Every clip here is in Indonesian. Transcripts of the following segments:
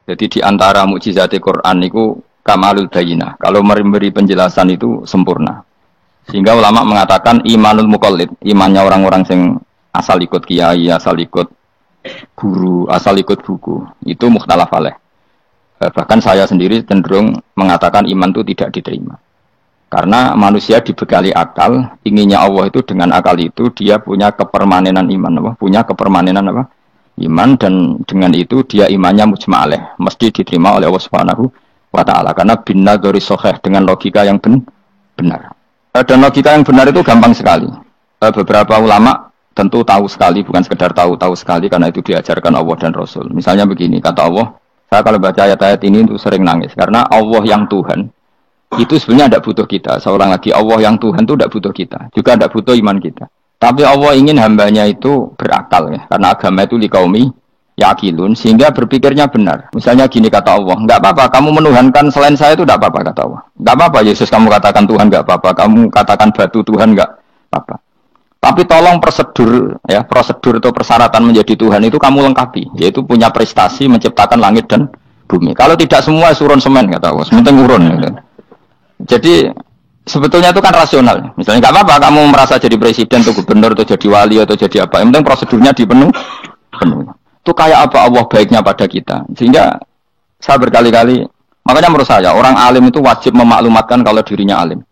Jadi di antara mukjizat Quran itu kamalul bayinah. Kalau memberi penjelasan itu sempurna. Sehingga ulama mengatakan imanul muqallid, imannya orang-orang yang asal ikut kiai, asal ikut guru, asal ikut buku, itu mukhtalaf alaih. Bahkan saya sendiri cenderung mengatakan iman itu tidak diterima. Karena manusia dibekali akal, inginnya Allah itu dengan akal itu dia punya kepermanenan iman, apa? Punya kepermanenan apa? Iman, dan dengan itu dia imannya mujma' alaih, mesti diterima oleh Allah Subhanahu wa taala karena binna dzori sahih, dengan logika yang benar. Dan logika yang benar itu gampang sekali. Beberapa ulama tentu tahu sekali, bukan sekedar tahu sekali karena itu diajarkan Allah dan Rasul. Misalnya begini, kata Allah, saya kalau baca ayat-ayat ini itu sering nangis karena Allah yang Tuhan itu sebenarnya tidak butuh kita. Seorang lagi, Allah yang Tuhan itu tidak butuh kita, juga tidak butuh iman kita. Tapi Allah ingin hambanya itu berakal ya, karena agama itu liqaumi yaqilun, sehingga berpikirnya benar. Misalnya gini kata Allah, enggak apa-apa kamu menuhankan selain saya itu tidak apa-apa kata Allah. Enggak apa-apa Yesus kamu katakan Tuhan, enggak apa-apa kamu katakan batu Tuhan, enggak apa-apa. Tapi tolong prosedur ya, prosedur atau persyaratan menjadi Tuhan itu kamu lengkapi, yaitu punya prestasi menciptakan langit dan bumi. Kalau tidak semua surun semen kata Allah, sementing urun gitu. Jadi sebetulnya itu kan rasional. Misalnya nggak apa-apa kamu merasa jadi presiden atau gubernur atau jadi wali atau jadi apa. Yang penting prosedurnya dipenuhi. Itu kayak apa Allah baiknya pada kita. Sehingga saya berkali-kali, makanya menurut saya orang alim itu wajib memaklumatkan kalau dirinya alim.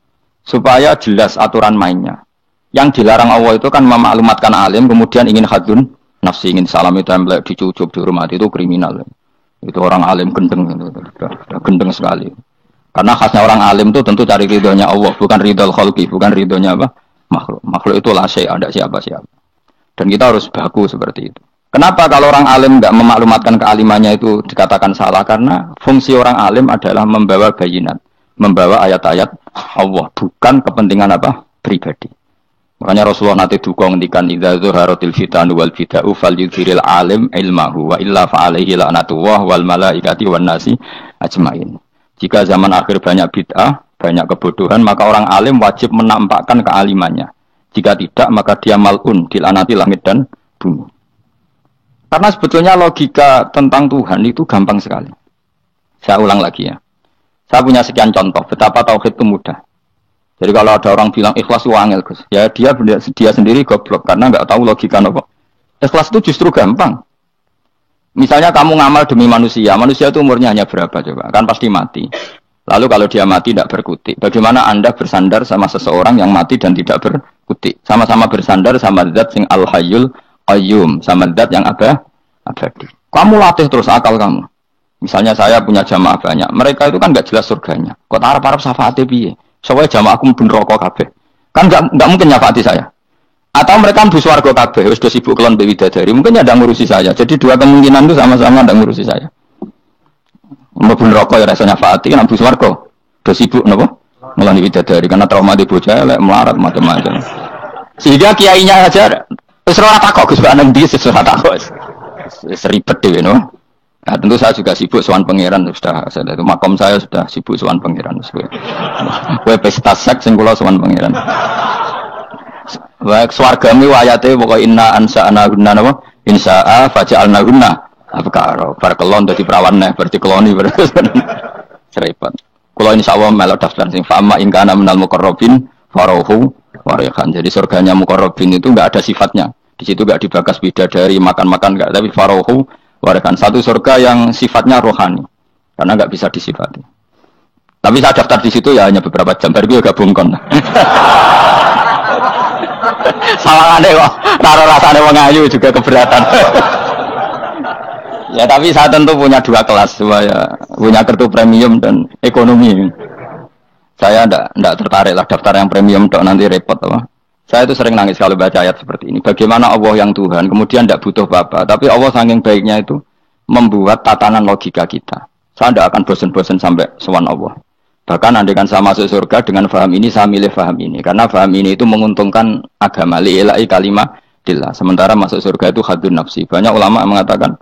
Supaya jelas aturan mainnya. Yang dilarang Allah itu kan memaklumatkan alim kemudian ingin hadun nafsi, ingin salam itu template dicucuk dihormati, itu kriminal. Itu orang alim gendeng, gendeng sekali. Karena khasnya orang alim itu tentu cari ridhonya Allah, bukan ridhol khalqi, bukan ridhonya apa? Makhluk. Makhluk itu la syai', ada siapa-siapa. Dan kita harus baku seperti itu. Kenapa kalau orang alim enggak memaklumatkan kealimannya itu dikatakan salah? Karena fungsi orang alim adalah membawa bayinat, membawa ayat-ayat Allah, bukan kepentingan apa? Pribadi. Makanya Rasulullah nanti duka ngendikan idza zuharatil fitanu wal bid'u falyudhiril alim ilmahu wa illa fa alaihi la'natullah wal malaikati wan nasi ajmain. Jika zaman akhir banyak bid'ah, banyak kebodohan, maka orang alim wajib menampakkan kealimannya. Jika tidak, maka dia mal'un, dilaknati langit dan bumi. Karena sebetulnya logika tentang Tuhan itu gampang sekali. Saya ulang lagi ya. Saya punya sekian contoh, betapa tauhid itu mudah. Jadi kalau ada orang bilang ikhlas itu angel, Gus, ya dia sendiri goblok, karena nggak tahu logika apa. Ikhlas itu justru gampang. Misalnya kamu ngamal demi manusia itu umurnya hanya berapa coba? Kan pasti mati. Lalu kalau dia mati tidak berkutik, bagaimana Anda bersandar sama seseorang yang mati dan tidak berkutik? Sama-sama bersandar sama zat sing al-hayyul qayyum, sama zat yang abadi. Kamu latih terus akal kamu. Misalnya saya punya jamaah banyak, mereka itu kan nggak jelas surganya. Kok harap-harap syafaate piye? Soalnya jamaahku mben neraka kabeh. Kan nggak mungkin nyafaati saya. Atau mereka mlebu swarga kabeh wis do sibuk kelon mbek widadari, mungkin ya ndak ngurusi saya. Jadi dua kemungkinan itu sama-sama ndak ngurusi saya. Mlebu neraka ya rasanya nyafaati, kan mlebu swarga do sibuk napa ngeloni widadari karena trauma di bocah elek melarat macam-macam. Sehingga kiainya aja wis ora takok Gus Banan ndi wis ora takok. Wis ribet dhewe no. Nah, tentu saya juga sibuk sowan pangeran sudah itu makom saya sudah sibuk sowan pangeran. Kowe pesta seks sing kula sowan pangeran. Baik swargami wayate pokoke inna ansa'na gunna napa insa'a faja'alna gunna abkaro bar kelon dadi prawan neh berarti keloni serepet. Kula insyaallah melok daftar sing fa'ama in kana minal muqarrabin farahu warihan. Jadi surganya muqarrabin itu enggak ada sifatnya. Di situ enggak dibakas bidadari makan-makan enggak, tapi farahu warihan. Satu surga yang sifatnya rohani. Karena enggak bisa disifati. Tapi saya daftar di situ ya hanya beberapa jam baru gue gabung kon. Sawangane kok karo rasane wong ayu juga keberatan. Ya tapi saya tentu punya dua kelas, punya kartu premium dan ekonomi. Saya enggak tertarik lah daftar yang premium tok nanti repot apa. Saya itu sering nangis kalau baca ayat seperti ini. Bagaimana Allah yang Tuhan kemudian enggak butuh apa-apa, tapi Allah saking baiknya itu membuat tatanan logika kita. Saya enggak akan bosan-bosan sampai sowan Allah. Bahkan andaikan saya masuk surga dengan faham ini, saya milih faham ini. Karena faham ini itu menguntungkan agama. Li'ilai kalimah dillah. Sementara masuk surga itu hadun nafsi. Banyak ulama mengatakan,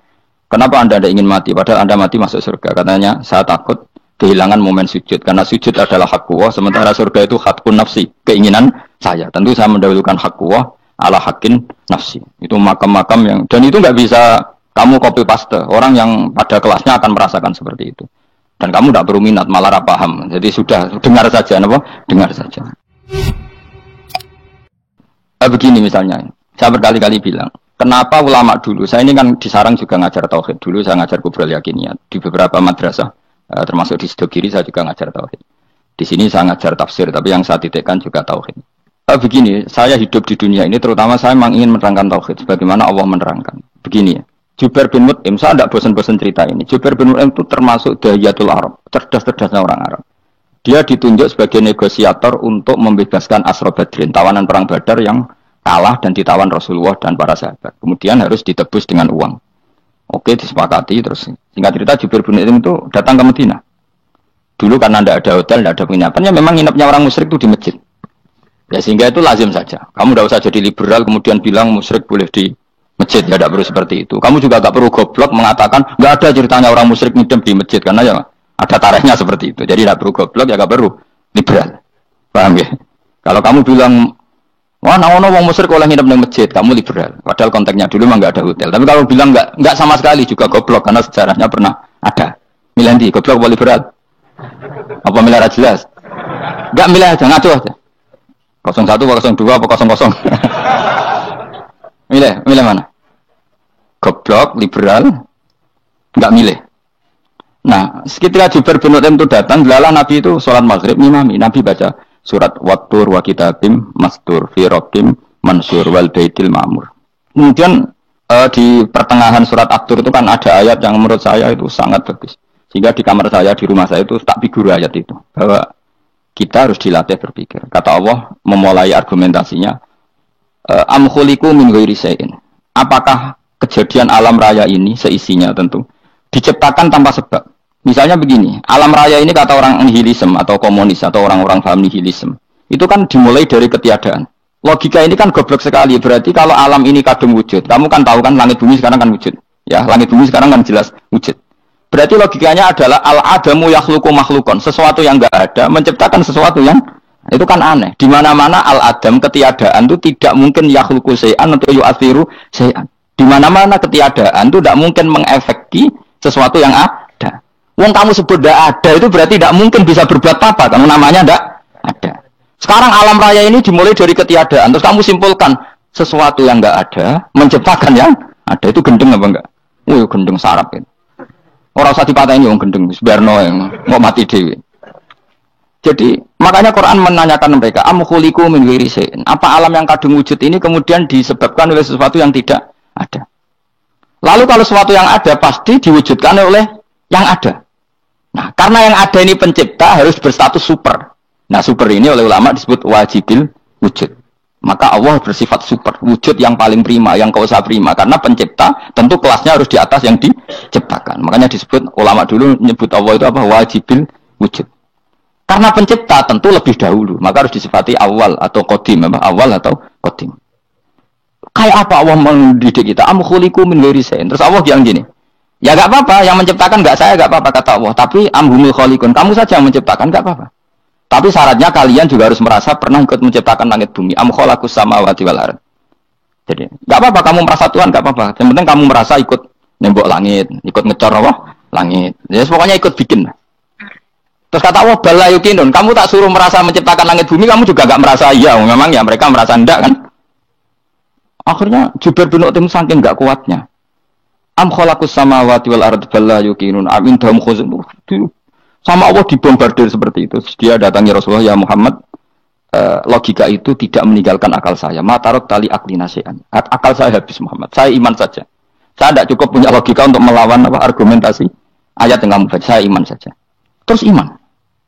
kenapa Anda tidak ingin mati? Padahal Anda mati masuk surga. Katanya, saya takut kehilangan momen sujud. Karena sujud adalah hak Allah. Sementara surga itu hakun nafsi. Keinginan saya. Tentu saya mendahulukan hak Allah ala hakin nafsi. Itu makam-makam yang... Dan itu nggak bisa Kamu copy paste, orang yang pada kelasnya akan merasakan seperti itu. Dan kamu tidak perlu minat, malah paham. Jadi sudah dengar saja, apa? Dengar saja. Begini misalnya, saya berkali-kali bilang, kenapa ulama dulu, saya ini kan di Sarang juga ngajar tauhid, dulu saya ngajar kubrul yakiniyat, di beberapa madrasah, termasuk di Sidogiri saya juga ngajar tauhid. Di sini saya ngajar tafsir, tapi yang saya titikkan juga tauhid. Begini, saya hidup di dunia ini, terutama saya memang ingin menerangkan tauhid, sebagaimana Allah menerangkan. Begini ya, Jubair bin Mut'im, saya tidak bosan-bosan cerita ini, Jubair bin Mut'im itu termasuk Dahiyatul Arab, cerdas-cerdasnya orang Arab. Dia ditunjuk sebagai negosiator untuk membebaskan Asra Badrin, tawanan perang Badar yang kalah dan ditawan Rasulullah dan para sahabat. Kemudian harus ditebus dengan uang. Oke, disepakati terus. Singkat cerita Jubair bin Mut'im itu datang ke Madinah. Dulu karena tidak ada hotel, tidak ada penginapan, ya memang nginepnya orang musyrik itu di masjid. Ya sehingga itu lazim saja. Kamu tidak usah jadi liberal kemudian bilang musyrik boleh di masjid, ya tidak perlu seperti itu. Kamu juga tidak perlu goblok mengatakan nggak ada ceritanya orang musyrik nginep di masjid karena ya ada tariknya seperti itu. Jadi tidak perlu goblok, ya tidak perlu liberal. Paham ya? Kalau kamu bilang wah, naono wong musyrik oleh nginep di masjid, kamu liberal. Padahal konteksnya dulu memang nggak ada hotel. Tapi kalau bilang nggak sama sekali juga goblok karena sejarahnya pernah ada. Milih di goblok atau liberal? Apa milih jelas? Nggak milih aja, ngaco aja. 01 apa 02 apa 00. Milih mana? Goblok, liberal, nggak milih. Nah, ketika Jubair bin Mut'im itu datang, gelalah Nabi itu sholat maghrib ngimami. Nabi baca surat Wattur wa kitabim mastur fi rakim mansur wal baitil ma'mur. Kemudian di pertengahan surat At-Tur itu kan ada ayat yang menurut saya itu sangat bagus. Sehingga di kamar saya, di rumah saya itu tak figur ayat itu. Bahwa kita harus dilatih berpikir. Kata Allah memulai argumentasinya, am khuliqu min ghairi syai'in. Apakah kejadian alam raya ini seisinya tentu diciptakan tanpa sebab? Misalnya begini, alam raya ini kata orang nihilisme atau komunis atau orang-orang paham nihilisme, itu kan dimulai dari ketiadaan. Logika ini kan goblok sekali. Berarti kalau alam ini kadung wujud, kamu kan tahu kan langit bumi sekarang kan wujud. Ya, langit bumi sekarang kan jelas wujud. Berarti logikanya adalah al-adamu yakhluqu makhlukon, sesuatu yang enggak ada menciptakan sesuatu yang itu kan aneh. Di mana-mana al-adam ketiadaan itu tidak mungkin yakhluqu syai'an atau yu'athiru syai'an. Di mana-mana ketiadaan itu tidak mungkin mengefeki sesuatu yang ada. Wong kamu sebut tidak ada itu berarti tidak mungkin bisa berbuat apa kamu namanya tidak ada. Sekarang alam raya ini dimulai dari ketiadaan, terus kamu simpulkan sesuatu yang enggak ada menciptakan yang ada, itu gendeng apa enggak? Gendeng sarap itu. Orang usah dipatahin yang gendeng, sebarno yang mau mati dewi. Jadi makanya Quran menanyakan mereka, am khuliqu min ghairi syai'in. Apa alam yang kadung wujud ini kemudian disebabkan oleh sesuatu yang tidak ada? Lalu kalau sesuatu yang ada pasti diwujudkan oleh yang ada. Nah, karena yang ada ini pencipta harus berstatus super. Nah, super ini oleh ulama disebut wajibil wujud. Maka Allah bersifat super, wujud yang paling prima, yang kausa prima. Karena pencipta tentu kelasnya harus di atas yang diciptakan. Makanya disebut ulama dulu nyebut Allah itu apa? Wajibil wujud. Karena pencipta tentu lebih dahulu, maka harus disifati awal atau qadim, awal atau qadim. Kayak apa Allah mendidik kita? Am khuliqu min ghairi syai'in. Terus Allah bilang gini, ya enggak apa-apa, yang menciptakan enggak saya, enggak apa-apa kata Allah, tapi amhumul khaliqun, kamu saja yang menciptakan, enggak apa-apa. Tapi syaratnya kalian juga harus merasa pernah ikut menciptakan langit bumi. Am khalaqus samawati wal ardh. Jadi, enggak apa-apa kamu merasa Tuhan, enggak apa-apa. Yang penting kamu merasa ikut nembok langit, ikut ngecor apa? Langit. Ya pokoknya ikut bikin. Terus kata Allah, bala yukinun, kamu tak suruh merasa menciptakan langit bumi, kamu juga enggak merasa iya. Memang ya mereka merasa enggak kan? Akhirnya Jubair bin Mut'im saking enggak kuatnya. Am khalaqus samawati wal ardh bala yukinun am indahum khuzun. Sama Allah dibombardir seperti itu. Dia datangi Rasulullah, ya Muhammad, logika itu tidak meninggalkan akal saya. Matarok tali akli nasihan. Akal saya habis Muhammad. Saya iman saja. Saya tidak cukup punya logika untuk melawan argumentasi ayat yang kamu baca. Saya iman saja. Terus iman.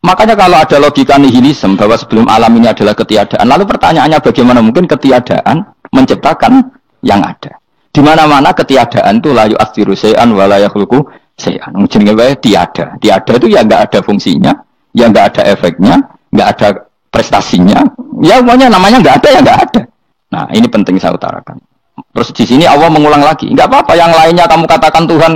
Makanya kalau ada logika nihilisme bahwa sebelum alam ini adalah ketiadaan, lalu pertanyaannya bagaimana mungkin ketiadaan menciptakan yang ada? Di mana-mana ketiadaan itu la yu'athiru syai'an wa la yakhluqu syai'an. Jenenge wae tiada. Tiada itu ya enggak ada fungsinya, ya enggak ada efeknya, enggak ada prestasinya. Ya semuanya namanya enggak ada ya enggak ada. Nah, ini penting saya utarakan. Terus di sini Allah mengulang lagi, enggak apa-apa yang lainnya kamu katakan Tuhan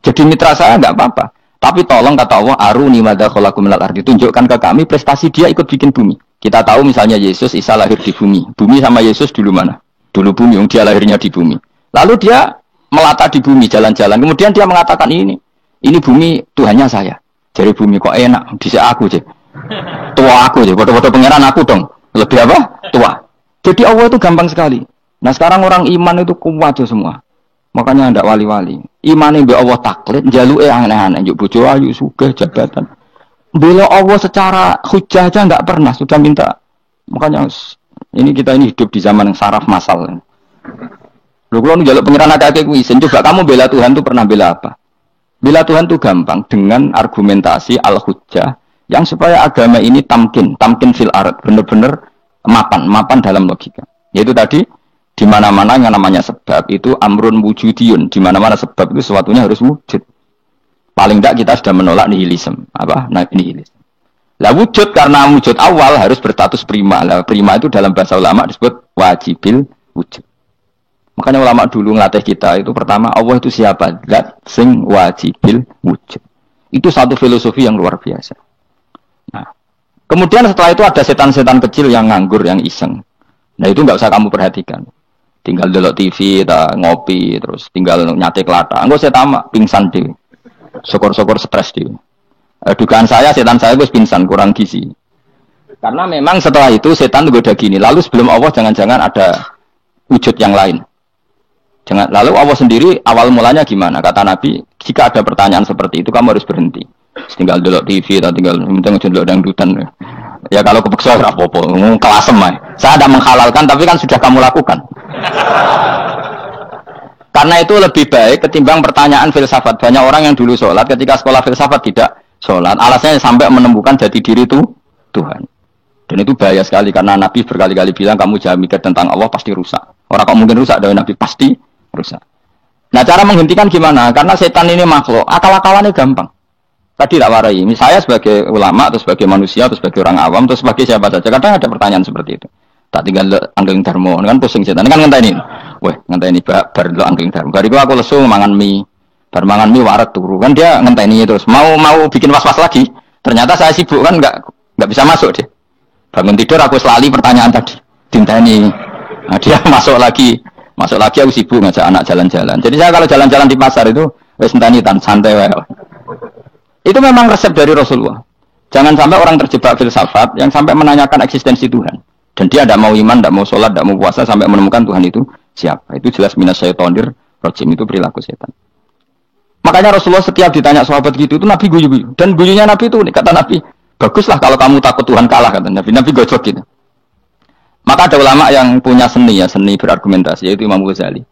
jadi mitra saya enggak apa-apa. Tapi tolong kata Allah, aruni madza khalaqu minal ardi, tunjukkan ke kami prestasi dia ikut bikin bumi. Kita tahu misalnya Yesus, Isa lahir di bumi. Bumi sama Yesus dulu mana? Dulu bumi, dia lahirnya di bumi. Lalu dia melata di bumi jalan-jalan. Kemudian dia mengatakan ini bumi Tuhannya saya. Jadi bumi kok enak, dhisik aku je. Tua aku je, foto-foto pangeran aku dong. Lebih apa? Tua. Jadi Allah itu gampang sekali. Nah sekarang orang iman itu kuat tuh semua. Makanya ndak wali-wali. Imane mbek Allah taklid, njaluke aneh-aneh, njuk bojo ayu sugih jabatan. Bela Allah secara hujah aja nggak pernah, sudah minta. Makanya ini kita ini hidup di zaman yang saraf massal. Lho kalau njaluk pangeran akeh kuwi, coba kamu bela Tuhan tuh pernah bela apa? Bela Tuhan tuh gampang dengan argumentasi al-hujjah yang supaya agama ini tamkin fil ard, benar-benar mapan dalam logika. Yaitu tadi di mana-mana yang namanya sebab itu amrun wujudiyun, di mana-mana sebab itu sesuatunya harus wujud. Paling tidak kita sudah menolak nihilisme. Apa? Nah, nihilisme. Lah wujud karena wujud awal harus berstatus prima. Lah prima itu dalam bahasa ulama disebut wajibil wujud. Makanya ulama dulu ngelatih kita itu pertama Allah itu siapa? Zat sing wajibil wujud. Itu satu filosofi yang luar biasa. Nah, kemudian setelah itu ada setan-setan kecil yang nganggur, yang iseng. Nah itu nggak usah kamu perhatikan. Tinggal delok TV, ngopi, terus tinggal nyate kelata. Enggak saya tamak, pingsan deh. Syukur-syukur stres deh. Dugaan saya setan saya itu pingsan, kurang gizi. Karena memang setelah itu setan goda gini. Lalu sebelum Allah jangan-jangan ada wujud yang lain. Jangan, lalu Allah sendiri awal mulanya gimana? Kata Nabi, jika ada pertanyaan seperti itu kamu harus berhenti. Tinggal delok TV atau tinggal delok dangdutan. Ya kalau kepeksa ora apa-apa, kelasem ae. Saya tidak menghalalkan tapi kan sudah kamu lakukan. Karena itu lebih baik ketimbang pertanyaan filsafat. Banyak orang yang dulu sholat ketika sekolah filsafat tidak sholat. Alasannya sampai menemukan jati diri itu Tuhan. Dan itu bahaya sekali karena Nabi berkali-kali bilang kamu jangan mikir tentang Allah pasti rusak. Orang kok mungkin rusak dari Nabi pasti rusak. Nah cara menghentikan gimana? Karena setan ini makhluk, akal-akalannya gampang. Tadi tak warai, saya sebagai ulama atau sebagai manusia atau sebagai orang awam atau sebagai siapa saja, kadang ada pertanyaan seperti itu. Tak tinggal angling darmo, kan pusing setan, kan ngenteni. Weh, ngenteni bar lo angling darmo. Bar itu aku lesu mangan mie, bar mangan mie waret turu, kan dia ngenteni terus. Mau bikin was-was lagi. Ternyata saya sibuk kan nggak bisa masuk deh. Bangun tidur aku selali pertanyaan tadi, dinteni. Nah dia masuk lagi aku sibuk ngajak anak jalan-jalan. Jadi saya kalau jalan-jalan di pasar itu wis enteni tan santai wae. Itu memang resep dari Rasulullah. Jangan sampai orang terjebak filsafat yang sampai menanyakan eksistensi Tuhan. Dan dia tidak mau iman, tidak mau sholat, tidak mau puasa sampai menemukan Tuhan itu siapa. Itu jelas minas syaitonir rajim, itu perilaku setan. Makanya Rasulullah setiap ditanya sahabat gitu itu Nabi guyu-guyu. Dan guyunya Nabi itu kata Nabi, baguslah kalau kamu takut Tuhan kalah kata Nabi. Nabi gojok gitu. Maka ada ulama yang punya seni berargumentasi, yaitu Imam Ghazali.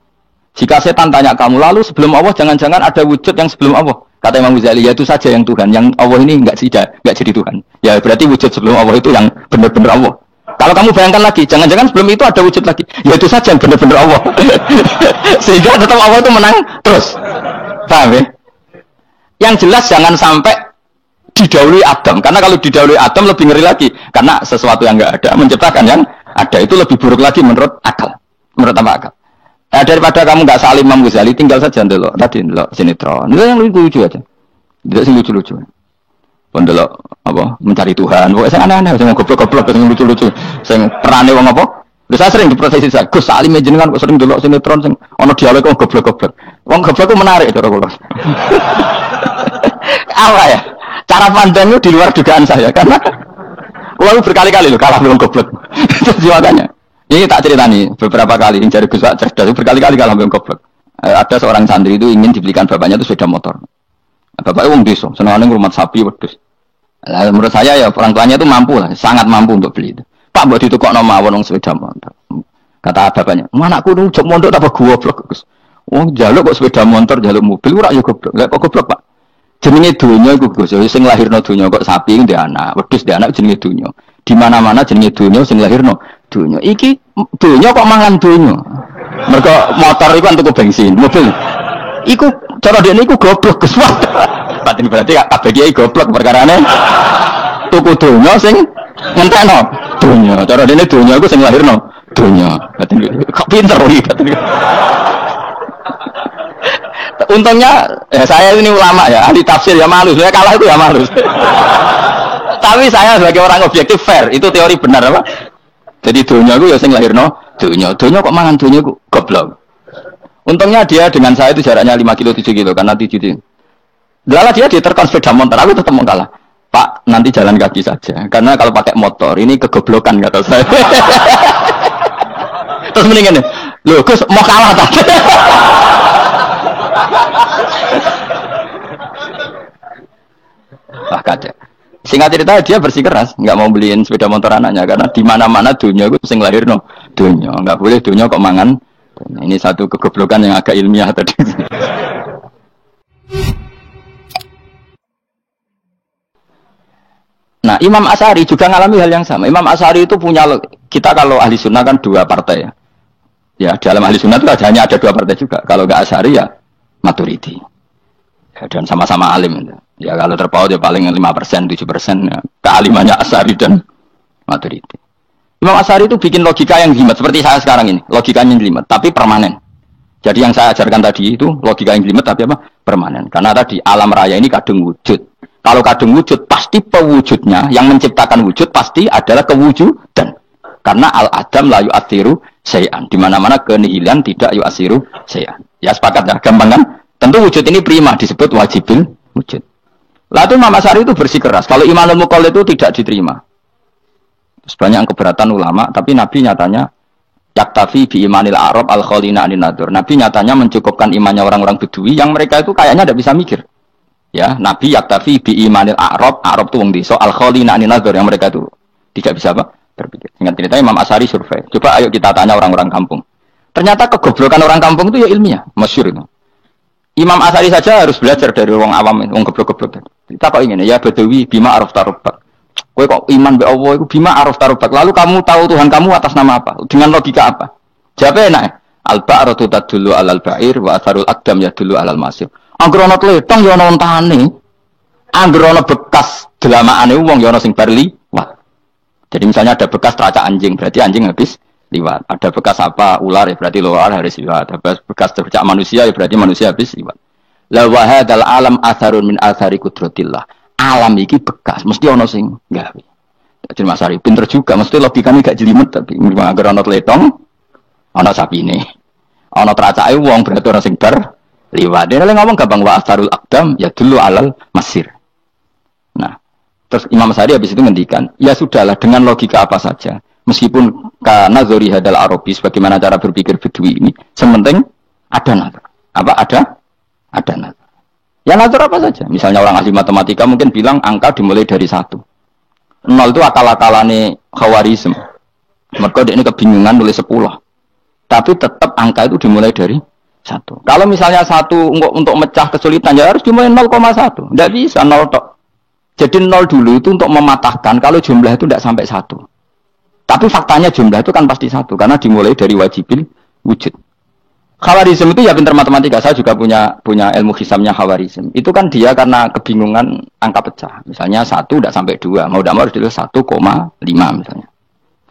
Jika setan tanya kamu, lalu sebelum Allah jangan-jangan ada wujud yang sebelum Allah. Kata Imam Ghazali, ya itu saja yang Tuhan. Yang Allah ini enggak jadi Tuhan. Ya berarti wujud sebelum Allah itu yang benar-benar Allah. Kalau kamu bayangkan lagi, jangan-jangan sebelum itu ada wujud lagi. Ya itu saja yang benar-benar Allah. Sehingga tetap Allah itu menang terus. Paham ya? Yang jelas jangan sampai didahului Adam. Karena kalau didahului Adam lebih ngeri lagi. Karena sesuatu yang enggak ada menciptakan yang ada itu lebih buruk lagi menurut akal. Menurut apa akal? Nah, daripada kamu nggak salim Imam Ghazali, tinggal saja ndelok tadi ndelok sinetron. Itu yang lucu aja. Tidak sih lucu-lucu. Ndelok apa? Mencari Tuhan. Pokoknya saya aneh-aneh, saya goblok-goblok, saya lucu-lucu. Saya perane wong apa? Lha saya sering diproses saya. Gus Salim jenengan kok sering ndelok sinetron sing ana dialog wong goblok-goblok. Wong goblok ku menarik cara kula. Apa ya? Cara pandangnya di luar dugaan saya karena kula berkali-kali lho kalah wong goblok. Itu makanya. Ini tak ceritani beberapa kali yang cari Gus cerdas berkali-kali kalau ambil goblok. Ada seorang santri itu ingin dibelikan bapaknya itu sepeda motor. Bapaknya wong desa, senengane ngrumat sapi wedhus. Lah menurut saya ya orang tuanya itu mampu lah, sangat mampu untuk beli itu. Pak mbok ditukokno mawon wong sepeda motor. Kata bapaknya, "Anakku nu jok mondok tak goblok, Gus." Wong njaluk kok sepeda motor, njaluk mobil ora ya goblok. Lah kok goblok, Pak? Jenenge donya iku Gus, sing lahirno donya kok sapi ndek anak, wedhus ndek anak jenenge donya. Di mana-mana jenenge donya sing lahirno donya. Iki donya kok mangan donya. Mergo motor iku kan tuku bensin, mobil. Iku cara dene iku goblok Gus. Batin berarti kabeh kiai goblok perkarane. Tuku donya sing ngentekno donya. Cara dene donya iku sing lahirno donya. Batin kok pinter iki batin. Untungnya saya ini ulama ya, ahli tafsir ya malu. Saya kalah itu ya malu. Tapi saya sebagai orang objektif fair, itu teori benar apa? Jadi dunia aku ya sing lahirno dunia kok mangan dunia aku goblok. Untungnya dia dengan saya itu jaraknya 5 kilo 7 kilo karena 7 kilo. Lala dia diterkon sepeda motor, aku tetap mau kalah. Pak, nanti jalan kaki saja. Karena kalau pakai motor ini kegoblokan kata saya. Terus mendingan nih, loh Gus mau kalah tadi. Wah kacau. Singkat cerita dia bersikeras, nggak mau beliin sepeda motor anaknya karena di mana-mana dunia itu sing lahir no dunia, nggak boleh dunia kok mangan. Ini satu kegoblokan yang agak ilmiah tadi. Nah, Imam Asy'ari juga ngalami hal yang sama. Imam Asy'ari itu punya, kita kalau ahli sunnah kan 2 partai ya. Ya, dalam ahli sunnah itu hanya ada 2 partai juga. Kalau nggak Asy'ari ya Maturidi. Ya, dan sama-sama alim. Ya kalau terpaut ya paling 5%, 7% ya. Kealimannya Asy'ari dan Maturidi. Imam Asy'ari itu bikin logika yang jelimet seperti saya sekarang ini. Logikanya jelimet, tapi permanen. Jadi yang saya ajarkan tadi itu logika yang jelimet tapi apa? Permanen. Karena tadi alam raya ini kadung wujud. Kalau kadung wujud, pasti pewujudnya, yang menciptakan wujud pasti adalah kewujudan. Karena al-adam la yu'athiru syai'an. Di mana-mana kenihilan tidak yu'athiru syai'an. Ya sepakat ya, gampang kan? Tentu wujud ini prima, disebut wajibil wujud. Lalu Imam Asy'ari itu bersikeras. Kalau imanul muqallid itu tidak diterima. Sebanyak keberatan ulama, tapi Nabi nyatanya yaktafi bi imanil Arab al-khalina anin nadur. Nabi nyatanya mencukupkan imannya orang-orang Bedui yang mereka itu kayaknya tidak bisa mikir. Ya, Nabi yaktafi bi imanil Arab itu wong desa al-khalina anin nadur yang mereka itu tidak bisa apa? Berpikir. Ingat cerita Imam Asy'ari survei. Coba ayo kita tanya orang-orang kampung. Ternyata kegoblokan orang kampung itu ya ilmiah, masyhur itu. Imam Asy'ari saja harus belajar dari orang awam, orang goblok-goblok. Kita kok ingin ya Badawi bima araf tarubak. Kowe kok iman be Allah itu bima araf tarubak. Lalu kamu tahu Tuhan kamu atas nama apa? Dengan logika apa? Jawabnya enak. Al-ba'ratu tadullu 'alal ba'ir wa atharul aqdam yadullu 'alal masir. Angger ana tletong ya ana ontane. Angger ana bekas delamaane wong ya ana sing bar liwat. Jadi misalnya ada bekas teracak anjing, berarti anjing habis liwat. Ada bekas apa ular ya berarti ular harus liwat. Ada bekas teracak manusia ya berarti manusia habis liwat. La wa hadzal alam atharun min athari qudratillah. Alam iki bekas, mesti ana sing gawe. Jadi Mas Ari pinter juga, mesti logikane gak jelimet tapi angger ana tletong ana sapine. Ana teracake wong berarti ana sing bar liwat. Dia ngomong gampang wa asarul aqdam ya dulu alal masir. Nah, terus Imam Asy'ari habis itu ngendikan, ya sudahlah dengan logika apa saja. Meskipun karena zori hadal Arabis bagaimana cara berpikir Bedui ini, sementing ada nazar. Apa ada? Ada nazar. Ya nazar apa saja. Misalnya orang ahli matematika mungkin bilang angka dimulai dari 1. 0 itu akal-akalane Khawarizm. Mereka ini kebingungan nulis 10. Tapi tetap angka itu dimulai dari 1. Kalau misalnya 1 untuk mecah kesulitan ya harus dimulai 0,1. Tidak bisa 0 tok. Jadi 0 dulu itu untuk mematahkan kalau jumlah itu tidak sampai 1. Tapi faktanya jumlah itu kan pasti 1 karena dimulai dari wajibil wujud. Khawarizm itu ya pintar matematika. Saya juga punya ilmu hisabnya Khawarizm. Itu kan dia karena kebingungan angka pecah. Misalnya 1 tidak sampai 2. Mau tidak mau harus ditulis 1,5 misalnya.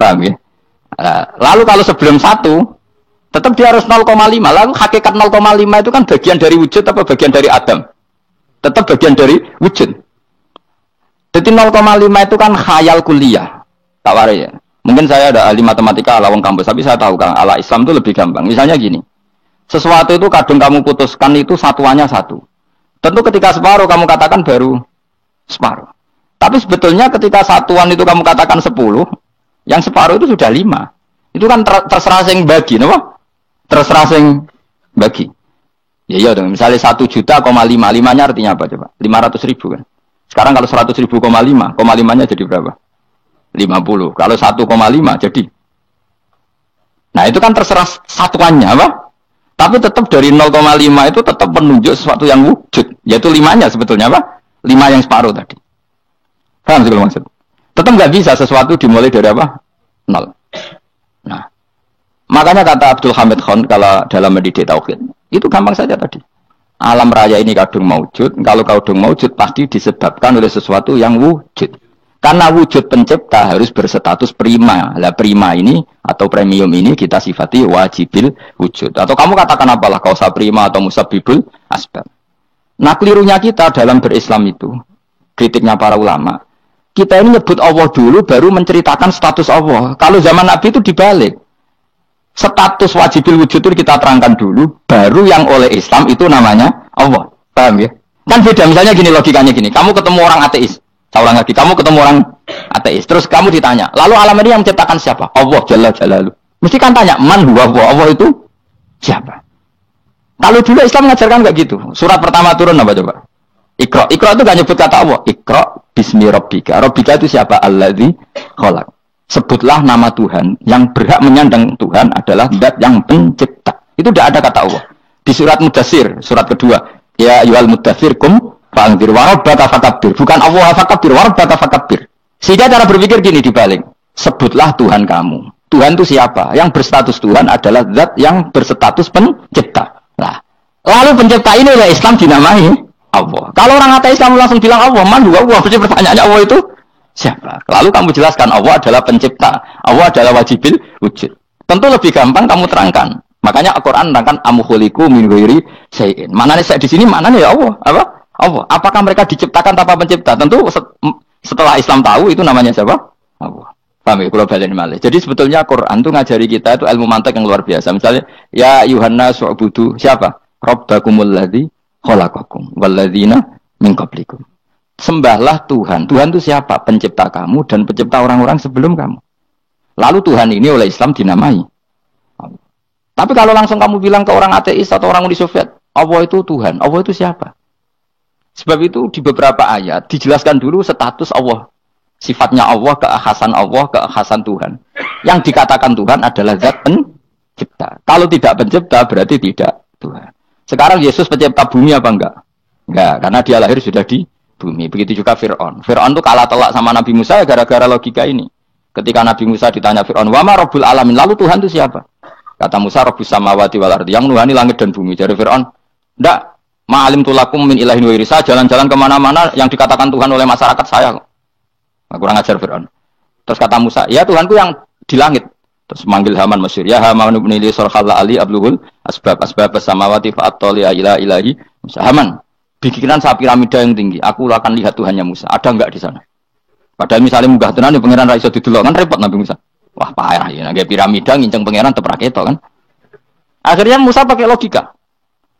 Paham ya? Lalu kalau sebelum 1 tetap dia harus 0,5. Lalu hakikat 0,5 itu kan bagian dari wujud apa bagian dari Adam? Tetap bagian dari wujud. Jadi 0,5 itu kan khayal kuliah. Tak warai ya. Mungkin saya ada ahli matematika ala wong kampus, tapi saya tahu kan ala Islam itu lebih gampang. Misalnya gini. Sesuatu itu kadang kamu putuskan itu satuannya 1. Tentu ketika separuh kamu katakan baru separuh. Tapi sebetulnya ketika satuan itu kamu katakan 10, yang separuh itu sudah 5. Itu kan terserah sing bagi, no? Terserah sing bagi. Ya iya dong, misalnya 1 juta, 5-nya artinya apa coba? 500 ribu kan. Sekarang kalau 100 ribu, 5-nya jadi berapa? 50. Kalau 1,5 jadi. Nah itu kan terserah satuannya apa? Tapi tetap dari 0,5 itu tetap menunjuk sesuatu yang wujud. Yaitu 5-nya sebetulnya apa? 5 yang separuh tadi. Paham sih kalau maksud? Tetap nggak bisa sesuatu dimulai dari apa? 0. Nah, makanya kata Abdul Hamid Khan kalau dalam mendidik tauhid itu gampang saja tadi. Alam raya ini kadung maujud. Kalau kadung maujud pasti disebabkan oleh sesuatu yang wujud. Karena wujud pencipta harus berstatus prima. Lah prima ini atau premium ini kita sifati wajibil wujud. Atau kamu katakan apalah kausa prima atau musabibul asbab. Nah kelirunya kita dalam berislam itu, kritiknya para ulama, kita ini nyebut Allah dulu baru menceritakan status Allah. Kalau zaman Nabi itu dibalik. Status wajibil wujud itu kita terangkan dulu, baru yang oleh Islam itu namanya Allah. Paham ya? Kan beda, misalnya gini logikanya gini, kamu ketemu orang ateis, saya ulang lagi, kamu ketemu orang ateis, terus kamu ditanya, lalu alam ini yang menciptakan siapa? Allah Jalla Jalaluhu. Mesti kan tanya, man huwa Allah itu siapa? Kalau dulu Islam mengajarkan kayak gitu. Surat pertama turun apa coba? Iqra. Iqra itu gak nyebut kata Allah. Iqra bismi rabbika. Rabbika itu siapa? Alladzi khalaq. Sebutlah nama Tuhan. Yang berhak menyandang Tuhan adalah zat yang pencipta. Itu tidak ada kata Allah. Di surat Mudatsir, surat kedua. Ya ayyuhal mudatsir kum fa'anzir wa rabbaka fakabbir. Bukan Allah fakabbir, wa rabbaka fakabbir. Sehingga cara berpikir gini dibalik. Sebutlah Tuhan kamu. Tuhan itu siapa? Yang berstatus Tuhan adalah zat yang berstatus pencipta. Nah, lalu pencipta ini oleh Islam dinamai Allah. Kalau orang ateis kamu langsung bilang Allah, man juga Allah. Pasti pertanyaannya Allah itu siapa? Lalu kamu jelaskan Allah adalah pencipta. Allah adalah wajibil wujud. Tentu lebih gampang kamu terangkan. Makanya Al-Quran menerangkan amukhuliku min ghairi syai'in. Maknanya saya di sini maknanya ya Allah. Apa? Allah. Apakah mereka diciptakan tanpa pencipta? Tentu setelah Islam tahu itu namanya siapa? Allah. Paham ya? Kalau balik malih. Jadi sebetulnya Quran itu ngajari kita itu ilmu mantik yang luar biasa. Misalnya ya Yuhanna su'budu siapa? Rabbakumul ladzi khalaqakum walladzina min qablikum. Sembahlah Tuhan. Tuhan itu siapa? Pencipta kamu dan pencipta orang-orang sebelum kamu. Lalu Tuhan ini oleh Islam dinamai. Tapi kalau langsung kamu bilang ke orang ateis atau orang Uni Soviet, Allah itu Tuhan, Allah itu siapa? Sebab itu di beberapa ayat dijelaskan dulu status Allah. Sifatnya Allah, keakhasan Tuhan. Yang dikatakan Tuhan adalah zat pencipta. Kalau tidak pencipta berarti tidak Tuhan. Sekarang Yesus pencipta bumi apa enggak? Enggak, karena dia lahir sudah di bumi. Begitu juga Fir'aun. Fir'aun itu kalah telak sama Nabi Musa gara-gara logika ini. Ketika Nabi Musa ditanya Fir'aun, wa ma rabbul alamin? Lalu Tuhan itu siapa? Kata Musa, Rabbus samawati wal ardi, yang nuhani langit dan bumi. Jadi Fir'aun, enggak, ma'alim tulakum min ilahin wa irisa, jalan-jalan kemana-mana yang dikatakan Tuhan oleh masyarakat saya. Nah, kurang ajar Fir'aun. Terus kata Musa, ya Tuhanku yang di langit. Terus manggil Haman Mesir, ya Haman ibn Ili sorhalla ali abluhul asbab samawati fa'atoli ila ilahi Musa. Haman, bikinan saya piramida yang tinggi, aku akan lihat Tuhannya Musa. Ada enggak di sana? Padahal misalnya munggah tenan, pangeran ra iso didelok, kan repot Nabi Musa. Wah parah ya, nggak piramida nginceng pangeran tepraketo kan. Akhirnya Musa pakai logika.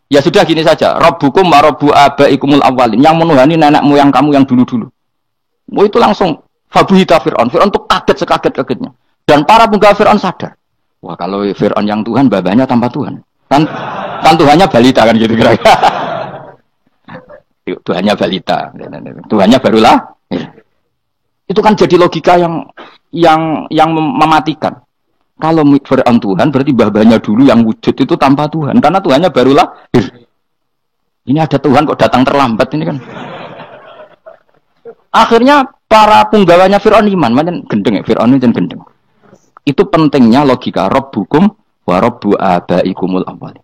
Ya sudah gini saja, Rabbukum wa Rabbu abaikumul awwalin, yang menuhani nenek moyang kamu yang dulu-dulu. Mau itu langsung fabuhita Fir'aun. Fir'aun tuh kaget sekaget-kagetnya. Dan para pengguna Fir'aun sadar. Wah kalau Fir'aun yang Tuhan, babanya tanpa Tuhan. Kan Tuhannya balita kan gitu kira-kira. Tuhannya balita. Tuhannya barulah. Itu kan jadi logika yang mematikan. Kalau Fir'aun Tuhan berarti babanya dulu yang wujud itu tanpa Tuhan. Karena Tuhannya barulah. Ini ada Tuhan kok datang terlambat ini kan. Akhirnya para punggawanya Fir'aun iman. Macam gendeng ya, Fir'aun itu gendeng. Itu pentingnya logika Rabbukum wa Rabbu abaikumul awwalin.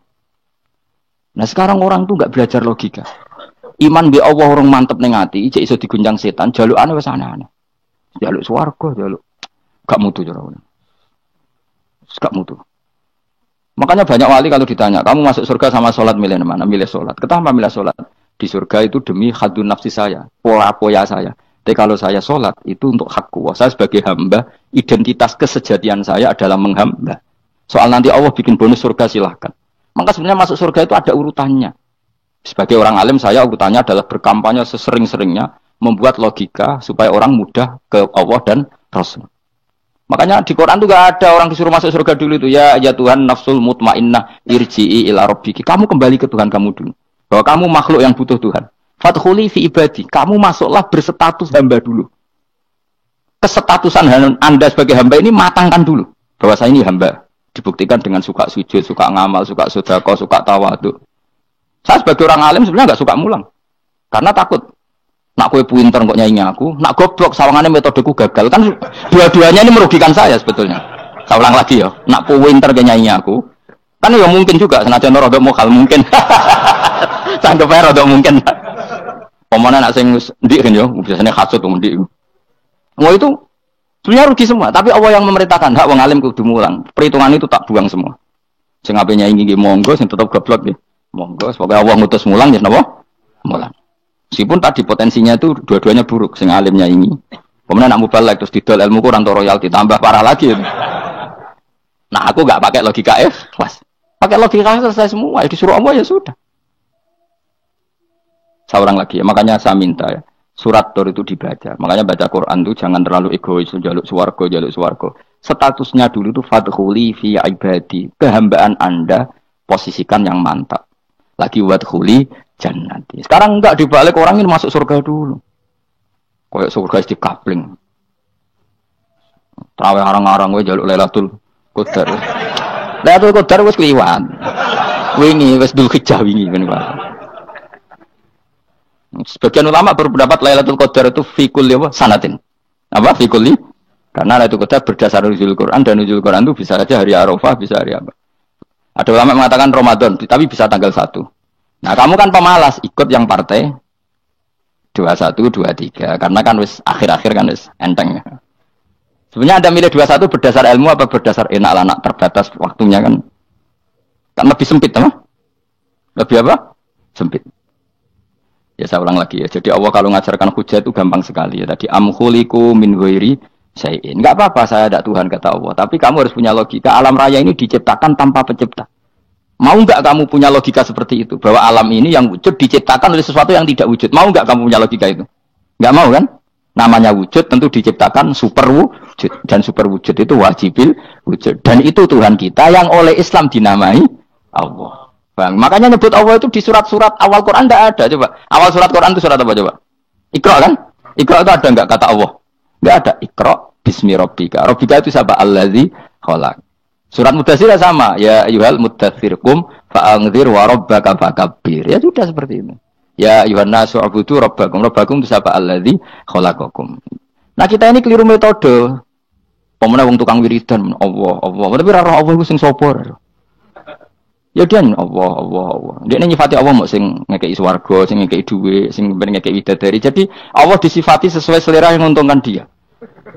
Nah sekarang orang tuh nggak belajar logika. Iman bi Allah orang mantep ning ati, ijek iso diguncang setan, jalukane wis aneh-aneh. Jaluk swarga, jaluk gak mutu cara ngono. Gak mutu. Makanya banyak wali kalau ditanya, kamu masuk surga sama sholat milih mana? Milih sholat. Kenapa milih sholat? Di surga itu demi hadun nafsi saya, pola-pola saya. Tapi kalau saya sholat itu untuk hakku. Saya sebagai hamba, identitas kesejatian saya adalah menghamba. Soal nanti Allah bikin bonus surga silahkan. Maka sebenarnya masuk surga itu ada urutannya. Sebagai orang alim saya urutannya adalah berkampanye sesering-seringnya, membuat logika supaya orang mudah ke Allah dan Rasul. Makanya di Quran tuh gak ada orang disuruh masuk surga dulu itu. Ya Tuhan nafsul mutmainnah irji'i ila rabbiki. Kamu kembali ke Tuhan kamu dulu. Bahwa kamu makhluk yang butuh Tuhan. Fadkhuli fi ibadi. Kamu masuklah berstatus hamba dulu. Kesetatusan Anda sebagai hamba ini matangkan dulu. Bahwa saya ini hamba. Dibuktikan dengan suka sujud, suka ngamal, suka sedekah, suka tawadhu. Saya sebagai orang alim sebenarnya gak suka mulang. Karena takut. Nak kue pinter kok nyanyi aku, nak goblok sawangannya metodeku gagal. Kan dua-duanya ini merugikan saya sebetulnya. Saya ulang lagi ya, nak kue pinter kok nyanyi aku. Kan ya mungkin juga, senajan rodok mokal mungkin. Sanggup aja rodok mungkin. Pemenang nak sing ndik kan ya, biasanya khasut ndik. Mau itu sebenarnya rugi semua, tapi Allah yang memerintahkan hak wong alim kudu mulang. Perhitungan itu tak buang semua. Sing ape nyanyi nggih monggo, sing tetep goblok nggih. Monggo, semoga Allah ngutus mulang ya napa? Mulang. Meskipun tadi potensinya itu dua-duanya buruk, sing alimnya ini. Kemudian nak mubalek terus didol ilmu kurang royalti tambah parah lagi. Nah, aku nggak pakai logika ikhlas. Pakai logika selesai semua. Ya disuruh Allah ya sudah. Saya ulang lagi ya. Makanya saya minta ya. Surat Tur itu dibaca. Makanya baca Quran itu jangan terlalu egois. Jaluk suwargo. Statusnya dulu itu fadkhuli fi ibadi. Kehambaan Anda posisikan yang mantap. Lagi wadkhuli jannati. Sekarang enggak dibalik orang ini masuk surga dulu. Kayak surga di kapling. Terawih arang-arang gue jaluk Lailatul Qadar. Lailatul Qadar wis kliwat. Wingi wis Dzulhijjah wingi kan Pak. Sebagian ulama berpendapat Lailatul Qadar itu fi kulli sanatin. Apa fi kulli? Karena Lailatul Qadar berdasar nuzul Quran dan nuzul Quran itu bisa saja hari Arafah, bisa hari apa. Ada ulama mengatakan Ramadan, tapi bisa tanggal 1. Nah, kamu kan pemalas ikut yang partai 21, 23 karena kan wis akhir-akhir kan wis enteng. Sebenarnya Anda milih 21 berdasar ilmu apa berdasar enak anak terbatas waktunya kan? Kan lebih sempit apa? Lebih apa? Sempit. Ya saya ulang lagi ya. Jadi Allah kalau ngajarkan hujah itu gampang sekali ya. Tadi amkhuliku min ghairi syai'in. Enggak apa-apa saya ada Tuhan kata Allah, tapi kamu harus punya logika. Alam raya ini diciptakan tanpa pencipta. Mau enggak kamu punya logika seperti itu? Bahwa alam ini yang wujud diciptakan oleh sesuatu yang tidak wujud. Mau enggak kamu punya logika itu? Enggak mau kan? Namanya wujud tentu diciptakan super wujud. Dan super wujud itu wajibil wujud. Dan itu Tuhan kita yang oleh Islam dinamai Allah. Bang. Makanya nyebut Allah itu di surat-surat awal Quran enggak ada. Coba. Awal surat Quran itu surat apa coba? Iqra kan? Iqra itu ada enggak kata Allah? Enggak ada. Iqra bismi rabbika. Rabbika itu siapa? Allazi khalaq. Surat Mudatsir sama, ya ayyuhal mudatsir qum fa'anzir wa rabbaka fakabbir. Ya sudah seperti itu. Ya ayyuhan nasu ubudu rabbakum. Rabbakum itu siapa? Allazi khalaqakum. Nah, kita ini keliru metode. Pemene wong tukang wiridan Allah. Tapi ora Allah iku sing sapa? Ya dia Allah. Dia nyifati Allah mau sing ngekeki swarga, sing ngekeki dhuwit, sing ngekeki widadari. Jadi Allah disifati sesuai selera yang menguntungkan dia.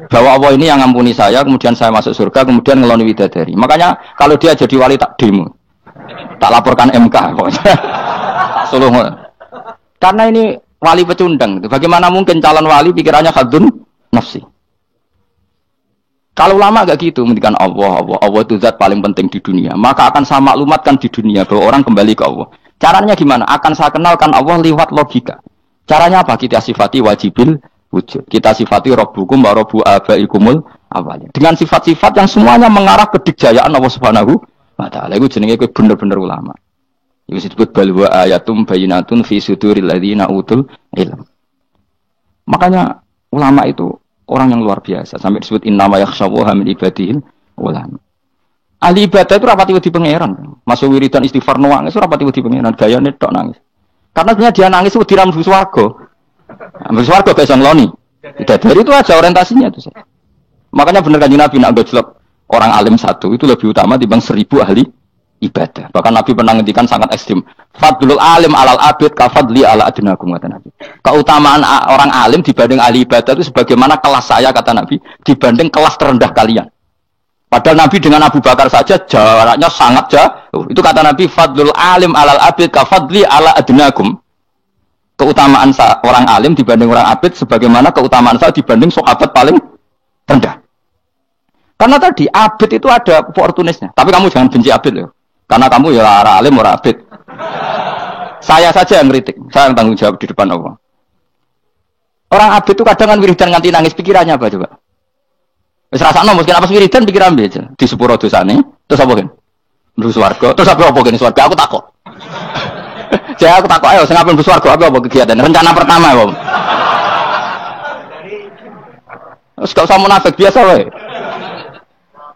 Bahwa Allah ini yang ngampuni saya, kemudian saya masuk surga, kemudian ngeloni widadari. Makanya kalau dia jadi wali tak demo, tak laporkan MK. Suluh. Karena ini wali pecundang. Bagaimana mungkin calon wali pikirannya khadun nafsi? Kalau lama agak gitu, mendikan Allah itu zat paling penting di dunia. Maka akan saya maklumatkan di dunia bahwa orang kembali ke Allah. Caranya gimana? Akan saya kenalkan Allah lewat logika. Caranya apa? Kita sifati wajibil wujud. Kita sifati rabbukum wa rabbu abaikumul awalin. Dengan sifat-sifat yang semuanya mengarah ke dikjayaan Allah Subhanahu wa taala. Iku jenenge kowe bener-bener ulama. Iku disebut bal wa ayatum bayyinatun fi suduril ladzina utul ilm. Makanya ulama itu orang yang luar biasa sampai disebut innama yakhshawaha min ibadil ulama. Ahli ibadah itu rapati wedi pangeran. Masuk wiridan istighfar nangis rapati wedi pangeran, gayane tok nangis. Karena sebenarnya dia nangis wedi ra mlebu swarga. Ambil swarga bisa ngeloni. Dari itu aja orientasinya itu. Makanya benar kan Nabi nak gojlok orang alim satu itu lebih utama dibanding 1000 ahli ibadah. Bahkan Nabi pernah ngendikan sangat ekstrim. Fadlul alim alal abid kafadli ala adnakum kata Nabi. Keutamaan orang alim dibanding ahli ibadah itu sebagaimana kelas saya kata Nabi dibanding kelas terendah kalian. Padahal Nabi dengan Abu Bakar saja jaraknya sangat jauh. Itu kata Nabi fadlul alim alal abid kafadli ala adnakum. Keutamaan orang alim dibanding orang abid sebagaimana keutamaan saya dibanding sahabat paling rendah. Karena tadi abid itu ada oportunisnya. Tapi kamu jangan benci abid loh. Karena kamu ya orang alim, orang abid. Saya saja yang kritik. Saya yang tanggung jawab di depan Allah. Orang abid itu kadang kan wiridan nganti nangis. Pikirannya apa coba? Wis rasakno mungkin apa wiridan pikiran aja. Di sepuro dosane. Terus apa kan? Terus swarga. Terus apa kan swarga? Aku takut. Saya aku takut ayo sing apen mlebu swarga apa kegiatan rencana pertama apa? Wis gak usah munafik biasa wae.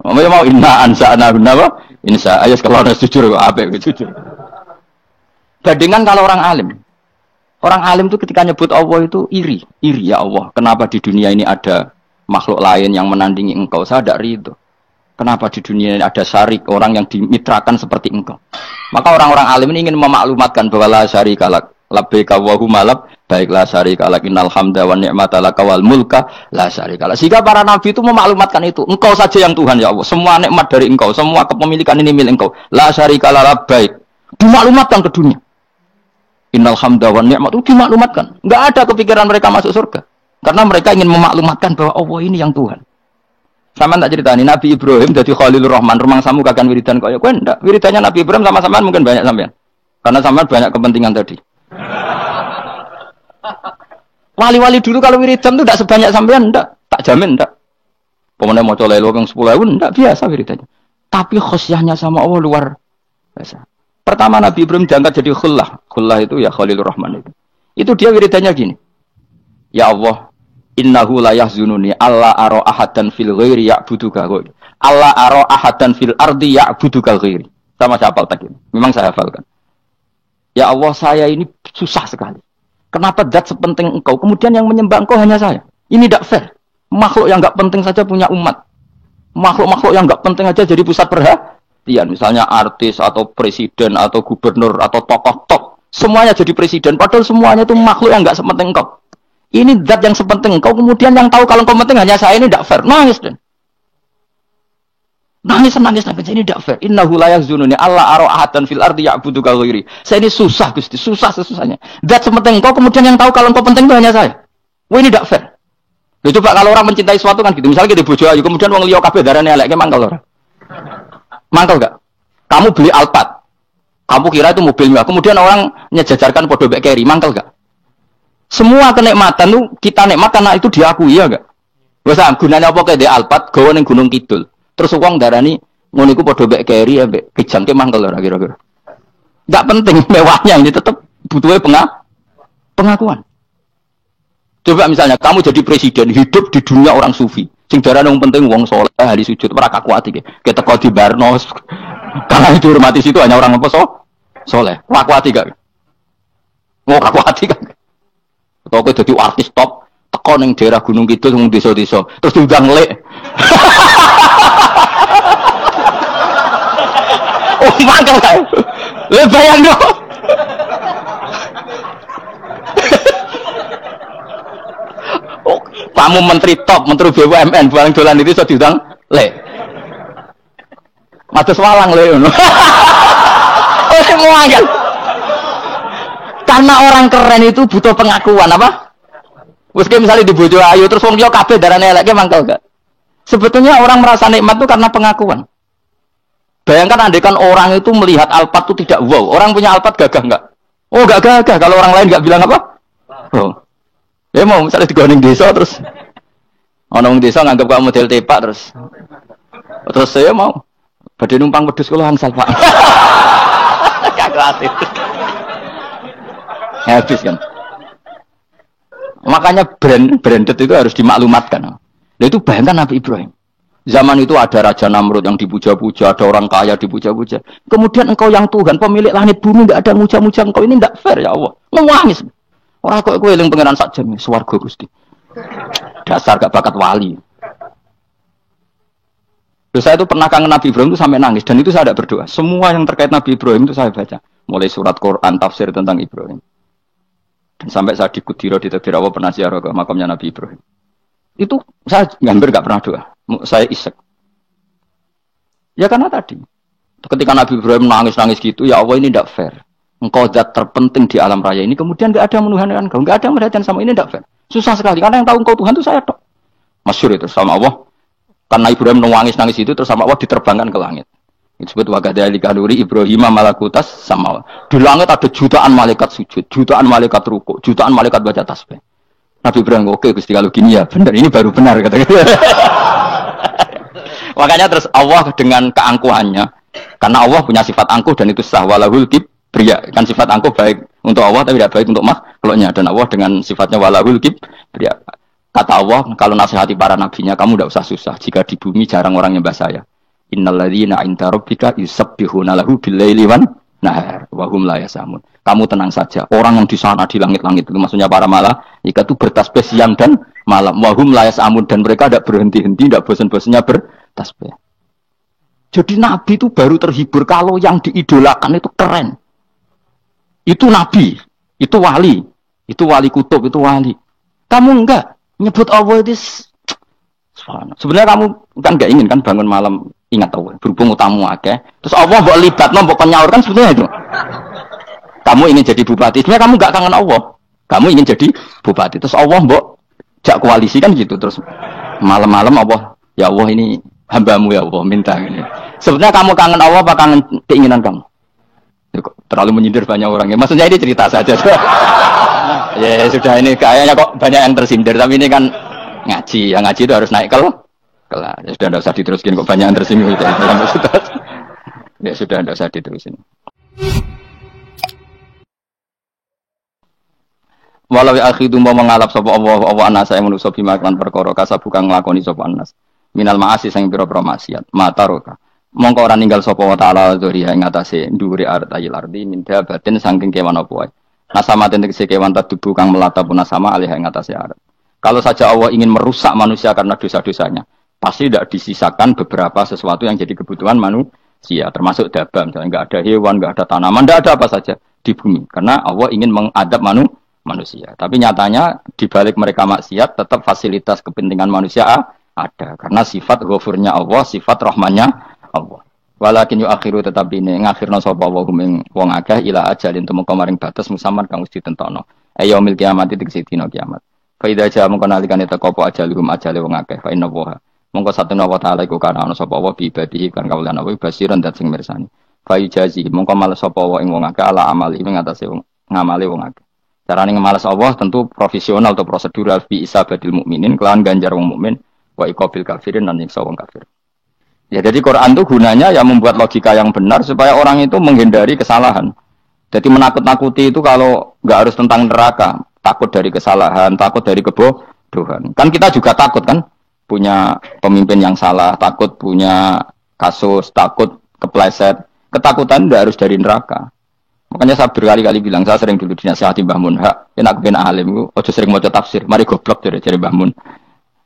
Mau inna ansa'na apa? Insya ayas kalau ada jujur apik jujur. Bandingan kalau orang alim. Orang alim itu ketika nyebut Allah itu iri ya Allah. Kenapa di dunia ini ada makhluk lain yang menandingi engkau? Saya tidak ridho. Kenapa di dunia ini ada syarik orang yang dimitrakan seperti engkau? Maka orang-orang alim ini ingin memaklumatkan bahwa la syarika lak labbaika wa huma lab baik la syarika lak innal hamda wan ni'mata laka wal mulka la syarika lak. Sehingga para nabi itu memaklumatkan itu. Engkau saja yang Tuhan ya Allah. Semua nikmat dari engkau, semua kepemilikan ini milik engkau. La syarika lak labbaik. Dimaklumatkan ke dunia. Innal hamda wan ni'mat itu dimaklumatkan. Enggak ada kepikiran mereka masuk surga. Karena mereka ingin memaklumatkan bahwa Allah ini yang Tuhan. Sama tak ceritani Nabi Ibrahim jadi Khalilur Rahman, rumang samu kakan wiridan kaya kowe ndak. Wiridannya Nabi Ibrahim sama sampean mungkin banyak sampean. Karena sampean banyak kepentingan tadi. Wali-wali dulu kalau wiridan tuh tidak sebanyak sampean ndak, tak jamin ndak. Pemene maca lelo yang 10.000 ndak biasa wiridannya. Tapi khosyahnya sama Allah luar biasa. Pertama Nabi Ibrahim diangkat jadi khullah. Khullah itu ya Khalilur Rahman itu. Itu dia wiridannya gini. Ya Allah, innahu la yahzununi alla ara ahadan fil ghairi ya'buduka. Alla ara ahadan fil ardi ya'buduka ghairi. Sama saya hafal tadi. Memang saya hafalkan. Ya Allah, saya ini susah sekali. Kenapa zat sepenting engkau kemudian yang menyembah engkau hanya saya? Ini tidak fair. Makhluk yang enggak penting saja punya umat. Makhluk-makhluk yang enggak penting aja jadi pusat perhatian. Misalnya artis atau presiden atau gubernur atau tokoh top. Semuanya jadi presiden. Padahal semuanya itu makhluk yang enggak sepenting engkau. Ini zat yang sepenting engkau. Kemudian yang tahu kalau engkau penting hanya saya, ini tidak fair. Nangis dan nangis. Ini tidak fair. Innahu la yahzununi alla ara ahadan fil ardi ya'buduka ghairi. Saya ini susah Gusti. Susah sesusahnya. Zat sepenting engkau. Kemudian yang tahu kalau engkau penting itu hanya saya. Wah ini tidak fair. Loh, coba kalau orang mencintai sesuatu kan gitu. Misalnya kita bojo ayu, kemudian wong liya kabeh darane elek, mangkel ora? Mangkel enggak? Kamu beli Alphard. Kamu kira itu mobil mewah. Kemudian orang nyejajarkan podo mbek Kerry, mangkel enggak? Semua kenikmatan itu kita nikmat karena itu diakui ya enggak? Wes gunane apa kaya di Alphard gawe ning Gunung Kidul. Terus wong darani ngono iku podo mbek Kerry ambek kejangke mangkel ora kira-kira. Enggak penting mewahnya, ini tetap butuhnya pengakuan. Coba misalnya kamu jadi presiden hidup di dunia orang sufi, sing darane wong penting wong saleh ahli sujud ora kakuati ke. Kita teko di Barnos. Karena itu dihormati situ hanya orang apa saleh. Kakuati gak? Mau kakuati gak? Atau kowe dadi artis top teko ning daerah Gunung Kidul wong desa-desa, terus diundang lek. Oh, mangkel kae. Le bayang dong. Oh, kamu menteri top, menteri BUMN, barang dolan itu sudah diundang, le. Matus walang le, oh semua kan. Karena orang keren itu butuh pengakuan apa? Meski misalnya di bojo ayu terus wong liya kabeh darane elek mangkel gak? Sebetulnya orang merasa nikmat itu karena pengakuan. Bayangkan andekan orang itu melihat Alphard itu tidak wow, orang punya Alphard gagah enggak? Oh enggak gagah, kalau orang lain enggak bilang apa? Oh. Ya mau misalnya digoning desa terus orang desa nganggap kamu model tepak terus saya mau badhe numpang wedhus kula angsal Pak. Kagak habis kan. Makanya branded itu harus dimaklumatkan. Nah, itu bayangkan Nabi Ibrahim. Zaman itu ada Raja Namrud yang dipuja-puja, ada orang kaya dipuja-puja. Kemudian engkau yang Tuhan, pemilik langit bumi, tidak ada muja-muja engkau, ini tidak fair ya Allah. Nangis. Orang kok kowe eling pangeran sak jam swarga Gusti. Dasar gak bakat wali. Terus saya itu pernah kangen Nabi Ibrahim itu sampai nangis dan itu saya tidak berdoa. Semua yang terkait Nabi Ibrahim itu saya baca, mulai surat Quran, tafsir tentang Ibrahim. Dan sampai saya di Kudiro di Takdir Allah pernah ziarah ke makamnya Nabi Ibrahim. Itu saya hampir gak pernah doa. Saya isek. Ya karena tadi ketika Nabi Ibrahim nangis-nangis gitu, ya Allah ini tidak fair. Engkau zat terpenting di alam raya ini, kemudian tidak ada yang menuhankan engkau, tidak ada yang merhatikan sama ini, tidak fair. Susah sekali, karena yang tahu engkau Tuhan itu saya tok. Masyhur itu sama Allah. Karena Ibrahim nangis-nangis itu, terus sama Allah diterbangkan ke langit. Itu disebut wakadhalika nuri Ibrahim malakutas sama. Di langit ada jutaan malaikat sujud, jutaan malaikat ruku, jutaan malaikat baca tasbih. Nabi Ibrahim, oke Gusti kalau gini ya benar, ini baru benar kata. Makanya terus Allah dengan keangkuhannya, karena Allah punya sifat angkuh dan itu sah walahul kibriya, kan sifat angkuh baik untuk Allah tapi tidak baik untuk makhluknya, dan Allah dengan sifatnya walahul kibriya. Kata Allah, kalau nasihati para nabinya, kamu tidak usah susah jika di bumi jarang orang nyembah saya. Innalladzina 'inda rabbika yusabbihuna lahu bil-laili wan nahar wa hum la yasamun. Kamu tenang saja, orang yang di sana di langit-langit itu maksudnya para malaikat itu bertasbih siang dan malam. Wa hum la yasamun, dan mereka tidak berhenti-henti, tidak bosan-bosannya bertasbih. Jadi nabi itu baru terhibur kalau yang diidolakan itu keren. Itu nabi, itu wali kutub, itu wali. Kamu enggak nyebut Allah itu sebenarnya kamu kan enggak ingin kan bangun malam ingat Allah, berhubung utamu akeh. Terus Allah mbok libatno, mbok nyaur kan sebetulnya itu. Kamu ingin jadi bupati, sebenarnya kamu enggak kangen Allah. Kamu ingin jadi bupati, terus Allah mbok jak koalisi kan gitu. Terus malam-malam Allah Ya Allah ini hambamu ya Allah minta ini. Sebenarnya kamu kangen Allah apa kangen keinginan kamu? Terlalu menyindir banyak orang ya. Maksudnya ini cerita saja. Ya sudah ini kayaknya kok banyak yang tersindir tapi ini kan ngaji. Yang ngaji itu harus naik kelas. Ya sudah tidak usah diteruskin kok banyak yang tersinggung. Ya sudah tidak usah diterusin. Walau akhidu mau mengalap sapa Allah anasa yang manusa bima kan perkara kasabu kang nglakoni sapa anas. Minal ma'asi sing pira-pira maksiat. Mataroka. Mongko ora ninggal sapa wa ta'ala dzuriya ing atase dhuwure artayil ardi min dabatin saking kewan apa wae. Nasama tegese kewan tadubu kang melata punasama alih ing atase arat. Kalau saja Allah ingin merusak manusia karena dosa-dosanya, pasti tidak disisakan beberapa sesuatu yang jadi kebutuhan manusia, termasuk dabam, misalnya enggak ada hewan, enggak ada tanaman, enggak ada apa saja di bumi. Karena Allah ingin mengadab manusia. Tapi nyatanya di balik mereka maksiat tetap fasilitas kepentingan manusia ada karena sifat ghafurnya Allah, sifat rahmannya Allah. Walakin yu akhiru tetap ini ngakhirna sapa wa hum wong akeh ila ajalin tumeka maring batas musamman kang wis ditentokno. Yaumil kiamat tegese dina kiamat. Fa idza jaa mongko nalikane teka apa ajalihum ajale wong akeh fa inna wa mongko satuna wa ta'ala iku kana ana sapa wa bi ibadihi kan kawulan apa basiran dat sing mirsani. Fa ijazi mongko males sapa wa ing wong akeh ala amali ing atase wong ngamale wong akeh. Carane ngemalas Allah tentu profesional atau prosedural bi isabatil mukminin kelawan ganjar wong mukmin wa iqabil kafirin lan nyiksa wong kafir. Ya jadi Quran itu gunanya ya membuat logika yang benar supaya orang itu menghindari kesalahan. Jadi menakut-nakuti itu kalau nggak harus tentang neraka, takut dari kesalahan, takut dari kebodohan. Kan kita juga takut kan punya pemimpin yang salah, takut punya kasus, takut kepleset. Ketakutan tidak harus dari neraka. Makanya saya berkali-kali bilang, saya sering dulu dinasihati Mbah Mun, enak ben alim, ojo sering maca tafsir, mari goblok dari Mbah Mun.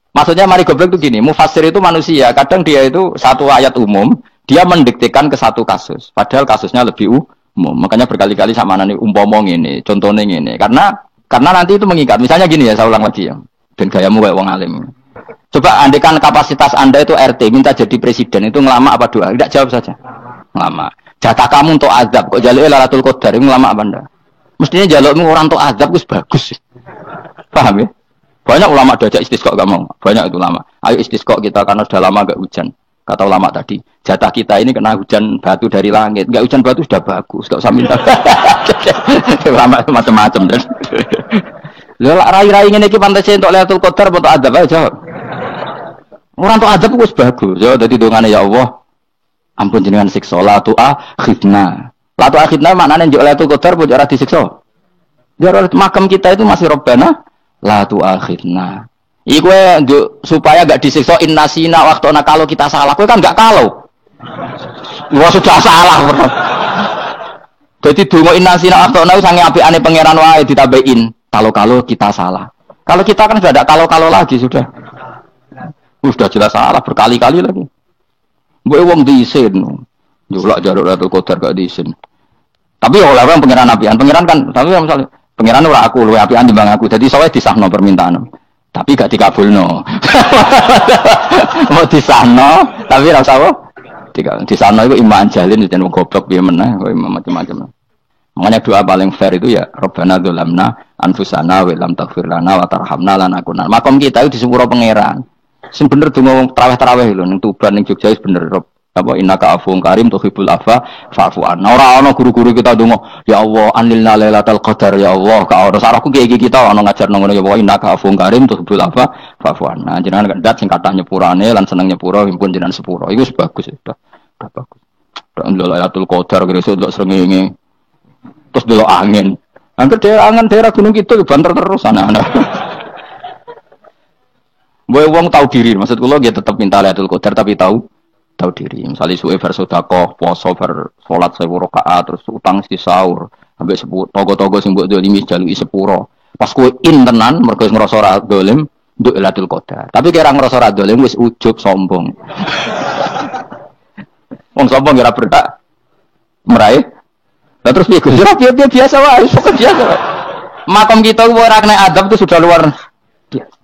Maksudnya mari goblok itu gini, mufassir itu manusia, kadang dia itu satu ayat umum, dia mendiktekan ke satu kasus, padahal kasusnya lebih umum. Makanya berkali-kali sama nani umpama ini, contohnya ini, karena nanti itu mengikat. Misalnya gini ya, saya ulang lagi ya, ben gayamu kayak wong alim. Coba andekan kapasitas Anda itu RT, minta jadi presiden, itu ngelama apa doa? Tidak jawab saja. Ngelama. Jatah kamu untuk azab, kok jaluk Lailatul Qadar, itu ngelama apa Anda? Mestinya jalukmu orang untuk azab itu bagus. Paham ya? Banyak ulama diajak istisqa gak mau. Banyak itu ulama. Ayo istisqa kita karena sudah lama gak hujan. Kata ulama tadi, jatah kita ini kena hujan batu dari langit. Gak hujan batu sudah bagus. Gak usah minta. Ulama macam-macam. Lalu rai-rai ini pantasnya untuk Lailatul Qadar untuk azab aja. Orang untuk azab itu bagus. Ya, jadi dongane ya Allah. Ampun jenengan siksa la tu'akhidna. La tu'akhidna maknane njuk Lailatul Qadar pun ora disiksa. Biar makam kita itu masih Rabbana la tu'akhidna. Iku supaya enggak disiksa innasina waqtona kalau kita salah. Kowe kan enggak kalau. Wah sudah salah. Jadi donga innasina waqtona sange apikane pangeran wae ditambahin. Kalau kita salah. Kalau kita kan sudah ada kalau lagi sudah. Sudah jelas salah berkali-kali lagi. Mbok wong diisin. Julak jaruk Lailatul Qadar gak diisin. Tapi oleh orang pangeran apian, pangeran kan, tapi misalnya pangeran ora aku, luwih apian timbang aku. Jadi soalnya disahno permintaan. Tapi gak dikabulno. Mau disahno, tapi ora usah apa? Disahno iku iman jalin jan wong goblok piye meneh, kowe macam-macam. Makanya doa paling fair itu ya Rabbana dzalamna anfusana wa lam taghfir lana wa tarhamna lanakunanna. Makom kita itu disepuro pangeran. Sing bener donga tarawih lho ning Tuban ning Jogja wis bener apa innaka afuwun karim tuhibbul afwa fa'fu anna. Ora ana guru-guru kita donga ya Allah anilna lailatul qadar ya Allah ka ora sarahku kiye kita ana ngajarno ngono ya Allah innaka afuwun karim tuhibbul afwa fa'fu anna. Jenengan kandat sing kathah nyepurane lan seneng nyepuro impun jenengan sepuro. Iku bagus sudah bagus. Lailatul qadar gresik ndelok srengenge. Terus delok angin. Angger daerah gunung kidul banter terus anak-anak. Boy wong tahu diri, maksud kula dia tetap minta Lailatul Qadar tapi tahu diri. Misalnya suwe bar sedekah, poso bar salat 1000 rakaat terus utang si sahur, ambek togo-togo sing mbok dolimi jaluki sepuro. Pas kowe tenan mergo ngrasa ora dolim nduk Lailatul Qadar. Tapi kira ngrasa ora dolim wis ujug sombong. Wong sombong ora berhak meraih. Lah terus piye Gus? Ora biasa wae, pokoke biasa wae. Makom kita ora kena adab itu sudah luar biasa.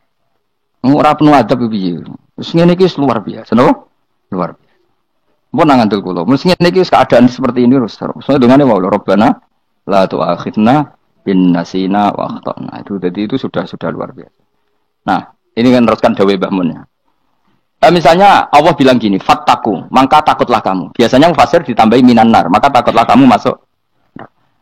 Ora penuh adab piye. Wis ngene iki luar biasa, napa? Luar biasa. Mun nang ngandel kula, mesti ngene iki keadaan seperti ini terus. Soale dongane wae Rabbana la tu'akhidna bin nasina wa akhtana. Itu jadi itu sudah luar biasa. Nah, ini kan teruskan dawuh Mbah Mun ya. Misalnya Allah bilang gini, fattaku, maka takutlah kamu. Biasanya mufasir ditambahi minan nar, maka takutlah kamu masuk.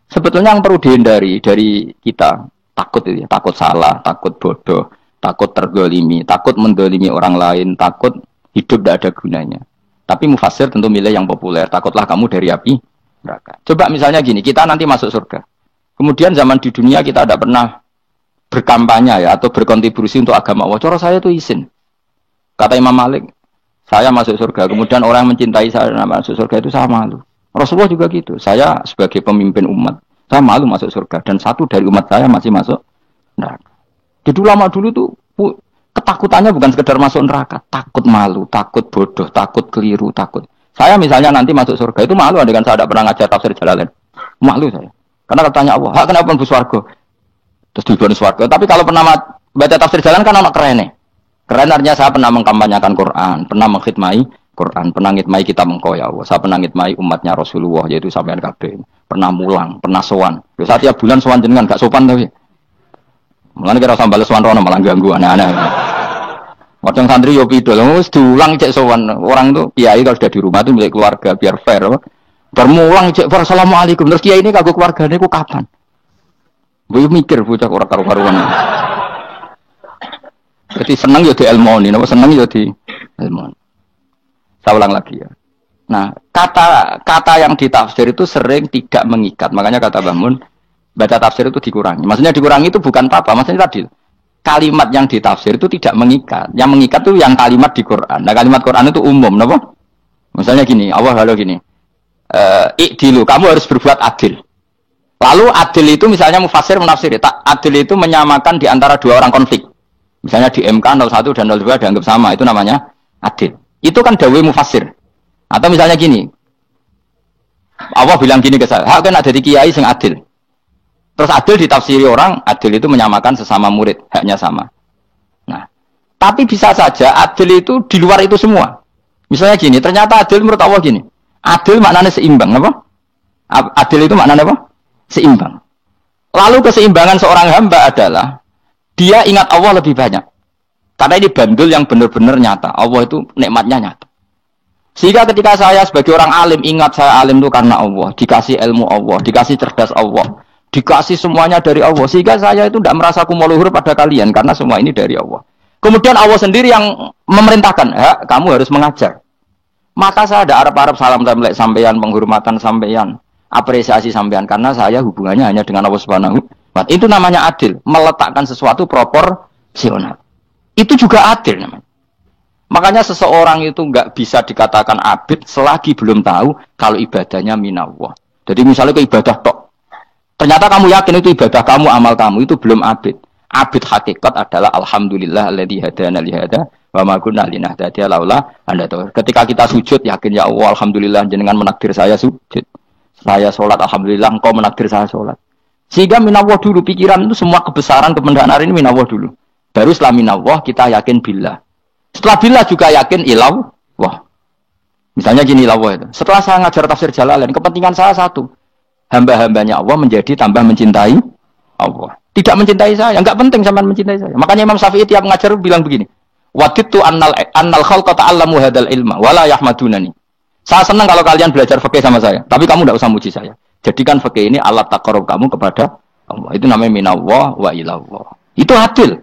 Sebetulnya yang perlu dihindari dari kita, takut itu ya, takut salah, takut bodoh, takut tergolimi, takut mendolimi orang lain, takut hidup tidak ada gunanya. Tapi mufasir tentu milih yang populer, takutlah kamu dari api neraka. Coba misalnya gini, kita nanti masuk surga. Kemudian zaman di dunia kita tidak pernah berkampanye ya, atau berkontribusi untuk agama Allah. Cara saya itu izin. Kata Imam Malik, saya masuk surga, kemudian orang yang mencintai saya masuk surga itu saya malu. Rasulullah juga gitu, saya sebagai pemimpin umat, saya malu masuk surga, dan satu dari umat saya masih masuk neraka. Jadi lama dulu tuh ketakutannya bukan sekedar masuk neraka, takut malu, takut bodoh, takut keliru, takut. Saya misalnya nanti masuk surga itu malu, dengan saya tidak pernah ngajar tafsir Jalalain, malu saya. Karena katanya Allah, hak kenapa pun swarga? Terus di swarga. Tapi kalau pernah baca tafsir Jalalain kan anak keren nih. Keren artinya saya pernah mengkampanyakan Quran, pernah mengkhidmati Quran, pernah ngitmai kitab engkau ya Allah. Saya pernah ngitmai umatnya Rasulullah, yaitu sampean kabeh. Pernah mulang, pernah sowan. Yo saat tiap bulan sowan jenengan gak sopan tapi. Mulane kira usah bales sowan rono malah ganggu aneh-aneh. Macam santri yo pidol, wis diulang cek sowan. Orang itu kiai kalau sudah di rumah itu milik keluarga biar fair. Bermulang cek assalamualaikum. Terus kiai ini kagok keluargane ku kapan? Gue mikir bocah ora karo-karuan. Jadi senang ya di ilmoni, napa senang ya di ilmoni. Saya ulang lagi ya. Nah, kata yang ditafsir itu sering tidak mengikat. Makanya kata Mbah baca tafsir itu dikurangi. Maksudnya dikurangi itu bukan apa-apa, maksudnya tadi kalimat yang ditafsir itu tidak mengikat. Yang mengikat itu yang kalimat di Quran. Nah, kalimat Quran itu umum, napa? Misalnya gini, Allah halo gini. Ikdilu, kamu harus berbuat adil. Lalu adil itu misalnya mufasir menafsir, adil itu menyamakan di antara dua orang konflik. Misalnya di MK 01 dan 02 dianggap sama, itu namanya adil. Itu kan dawai mufasir. Atau misalnya gini, Allah bilang gini ke saya, hak kan ada di kiai sing adil. Terus adil ditafsiri orang, adil itu menyamakan sesama murid, haknya sama. Nah, tapi bisa saja adil itu di luar itu semua. Misalnya gini, ternyata adil menurut Allah gini, adil maknanya seimbang, apa? Adil itu maknanya apa? Seimbang. Lalu keseimbangan seorang hamba adalah dia ingat Allah lebih banyak. Karena ini bandul yang benar-benar nyata. Allah itu nikmatnya nyata. Sehingga ketika saya sebagai orang alim, ingat saya alim itu karena Allah. Dikasih ilmu Allah, dikasih cerdas Allah, dikasih semuanya dari Allah. Sehingga saya itu tidak merasa kumuluhur pada kalian. Karena semua ini dari Allah. Kemudian Allah sendiri yang memerintahkan, kamu harus mengajar. Maka saya ada harap-harap salam sampeyan, penghormatan sampeyan, apresiasi sampeyan. Karena saya hubungannya hanya dengan Allah Subhanahu. Itu namanya adil, meletakkan sesuatu proporsional. Itu juga adil namanya. Makanya seseorang itu nggak bisa dikatakan abid selagi belum tahu kalau ibadahnya minallah. Jadi misalnya ke ibadah tok, ternyata kamu yakin itu ibadah kamu, amal kamu, itu belum abid. Abid hakikat adalah alhamdulillah alladzi hadana li hada wa ma kunna linahtadiya laula anda tahu. Ketika kita sujud yakin ya Allah alhamdulillah jenengan menakdir saya sujud. Saya sholat alhamdulillah engkau menakdir saya sholat. Sehingga minallah dulu, pikiran itu semua kebesaran kebenaran ini minallah dulu. Baru setelah minallah kita yakin billah. Setelah billah juga yakin illallah. Misalnya gini illallah itu. Setelah saya ngajar tafsir Jalalain, kepentingan saya satu. Hamba-hambanya Allah menjadi tambah mencintai Allah. Tidak mencintai saya, enggak penting sampean mencintai saya. Makanya Imam Syafi'i tiap ngajar bilang begini. Waditu annal khalqa ta'allamu hadal ilma wala yahmadunani. Saya senang kalau kalian belajar fikih sama saya, tapi kamu enggak usah muji saya. Jadikan fikih ini alat taqarrub kamu kepada Allah. Itu namanya minallah wa ilallah. Itu adil.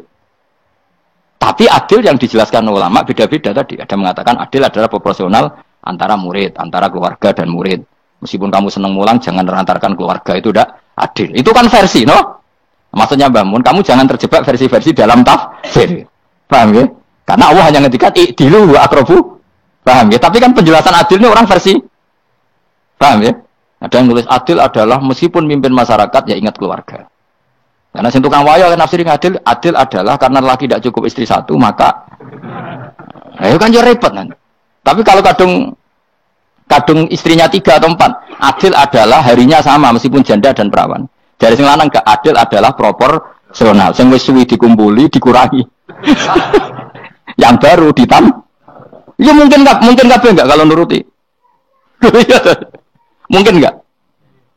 Tapi adil yang dijelaskan ulama beda-beda tadi. Ada mengatakan adil adalah proporsional antara murid, antara keluarga dan murid. Meskipun kamu senang mulang, jangan merantarkan keluarga. Itu tidak adil. Itu kan versi, no? Maksudnya Mbak Mun, kamu jangan terjebak versi-versi dalam tafsir. Paham ya? Karena Allah hanya ngendikan i'dilu wa aqrabu. Paham ya? Tapi kan penjelasan adil ini orang versi. Paham ya? Ada yang nulis adil adalah meskipun mimpin masyarakat ya ingat keluarga. Karena sentuh tukang wayo kan nafsirin adil adalah karena laki tidak cukup istri satu maka ayo kan jadi repot kan. Tapi kalau kadung istrinya 3 atau 4, adil adalah harinya sama meskipun janda dan perawan. Dari sing lanang gak adil adalah proporsional. Sing wis suwi dikumpuli dikurangi. Yang baru ya mungkin kabeh enggak kalau nuruti. Mungkin enggak?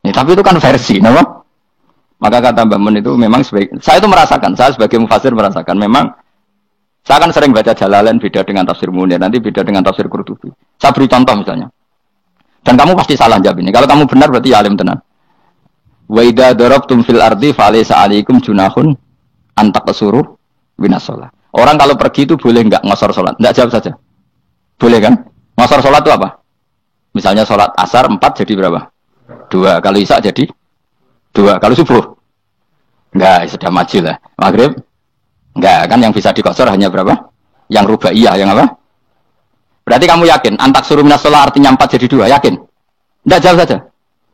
Ya, tapi itu kan versi, nama? Maka kata Mbak Mun itu memang saya itu merasakan, saya sebagai mufasir merasakan memang Saya kan sering baca Jalalain beda dengan tafsir Munir, nanti beda dengan tafsir Qurtubi. Saya beri contoh misalnya. Dan kamu pasti salah jawab ini. Kalau kamu benar berarti ya alim tenan. Wa idza darabtum fil ardi falaysa 'alaikum junahun an taqsuru minas shalah. Orang kalau pergi itu boleh enggak ngosor salat? Enggak, jawab saja. Boleh kan? Ngosor salat itu apa? Misalnya salat asar 4 jadi berapa? 2. Kalau isya jadi 2. Kalau subuh? Enggak, sudah maju lah. Maghrib? Enggak, kan yang bisa dikosor hanya berapa? Yang rubaiyah, yang apa? Berarti kamu yakin antak suruh minas shalah artinya 4 jadi 2, yakin? Enggak, jawab saja.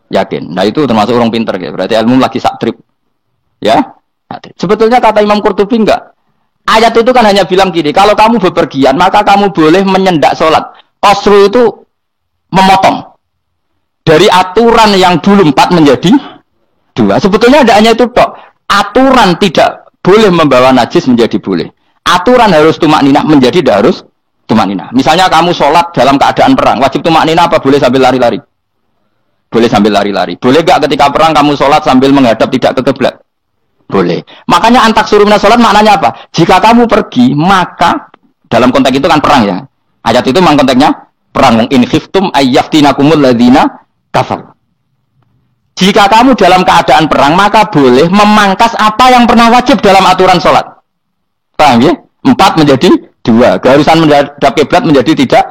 Yakin. Nah itu termasuk orang pinter ya. Berarti ilmu lagi sak trip. Ya? Sebetulnya kata Imam Qurtubi enggak. Ayat itu kan hanya bilang gini, kalau kamu bepergian maka kamu boleh menyendak sholat. Qasru itu memotong. Dari aturan yang dulu 4 menjadi 2. Sebetulnya ada hanya itu tok. Aturan tidak boleh membawa najis menjadi boleh. Aturan harus tumak ninah menjadi tidak harus tumak ninah. Misalnya kamu sholat dalam keadaan perang, wajib tumak ninah apa boleh sambil lari-lari? Boleh sambil lari-lari. Boleh gak ketika perang kamu sholat sambil menghadap tidak ke kiblat? Boleh. Makanya antak suruh minas sholat maknanya apa? Jika kamu pergi, maka dalam konteks itu kan perang ya. Ayat itu memang konteksnya perang. In khiftum ayyaftinakumul ladzina kafar. Jika kamu dalam keadaan perang, maka boleh memangkas apa yang pernah wajib dalam aturan sholat. Paham ya? 4 menjadi 2. Keharusan menghadap kiblat menjadi tidak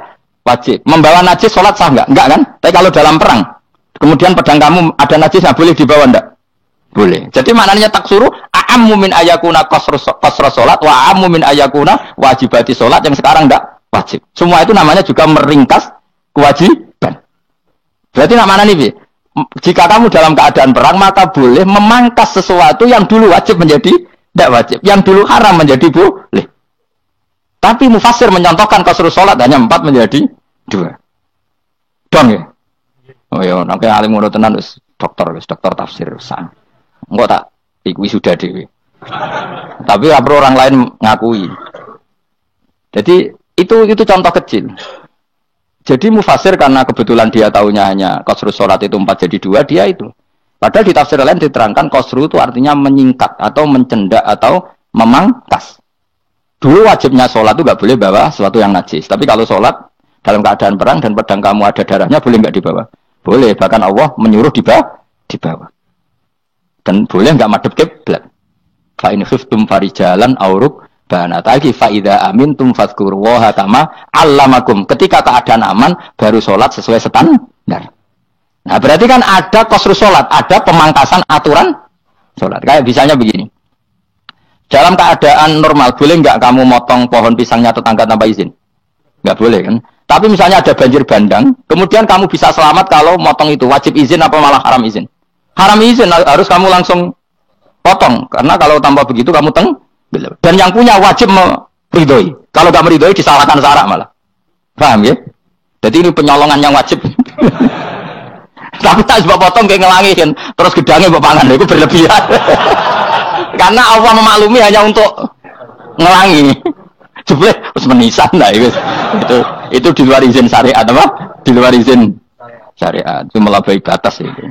wajib. Membawa najis sholat sah enggak? Enggak kan? Tapi kalau dalam perang, kemudian pedang kamu ada najisnya, boleh dibawa enggak? Boleh. Jadi maknanya taksuru a'ammu min ayakuna qasra sholat wa a'ammu min ayakuna wajibati sholat yang sekarang enggak wajib. Semua itu namanya juga meringkas kewajiban. Berarti namanya nih, jika kamu dalam keadaan perang maka boleh memangkas sesuatu yang dulu wajib menjadi tidak wajib, yang dulu haram menjadi boleh. Tapi mufassir mencontohkan qasru sholat hanya 4 menjadi 2. Dong ya? Oh ya, nanti alim ngono tenan wis dokter tafsir sang. Engko tak wisuda dhewe. Tapi apa orang lain ngakui. Jadi itu contoh kecil. Jadi mufasir karena kebetulan dia tahunya hanya qasru sholat itu 4 jadi 2, dia itu. Padahal di tafsir lain diterangkan qasru itu artinya menyingkat atau mencendak atau memangkas. Dulu wajibnya sholat itu nggak boleh bawa sesuatu yang najis. Tapi kalau sholat dalam keadaan perang dan pedang kamu ada darahnya, boleh nggak dibawa? Boleh. Bahkan Allah menyuruh dibawa. Dan boleh nggak madhep kiblat. Fa in khiftum farijalan auruk banataki fa idza amintum fadhkurullaha kama 'allamakum. Ketika keadaan aman baru sholat sesuai standar. Nah, berarti kan ada qasru sholat, ada pemangkasan aturan sholat. Kayak bisanya begini. Dalam keadaan normal boleh nggak kamu motong pohon pisangnya tetangga tanpa izin? Nggak boleh kan? Tapi misalnya ada banjir bandang, kemudian kamu bisa selamat kalau motong itu wajib izin apa malah haram izin? Haram izin, harus kamu langsung potong. Karena kalau tanpa begitu kamu tenggelam. Dan yang punya wajib meridhoi. Kalau nggak meridhoi disalahkan syarak malah. Paham ya? Jadi ini penyolongan yang wajib. Tapi tak sebab potong kayak ngelangisin, terus gedangnya bapangan itu berlebihan. Karena Allah memaklumi hanya untuk ngelangi. Jebule wis menisan lah itu di luar izin syariat apa? Di luar izin syariat. Itu melampaui batas itu.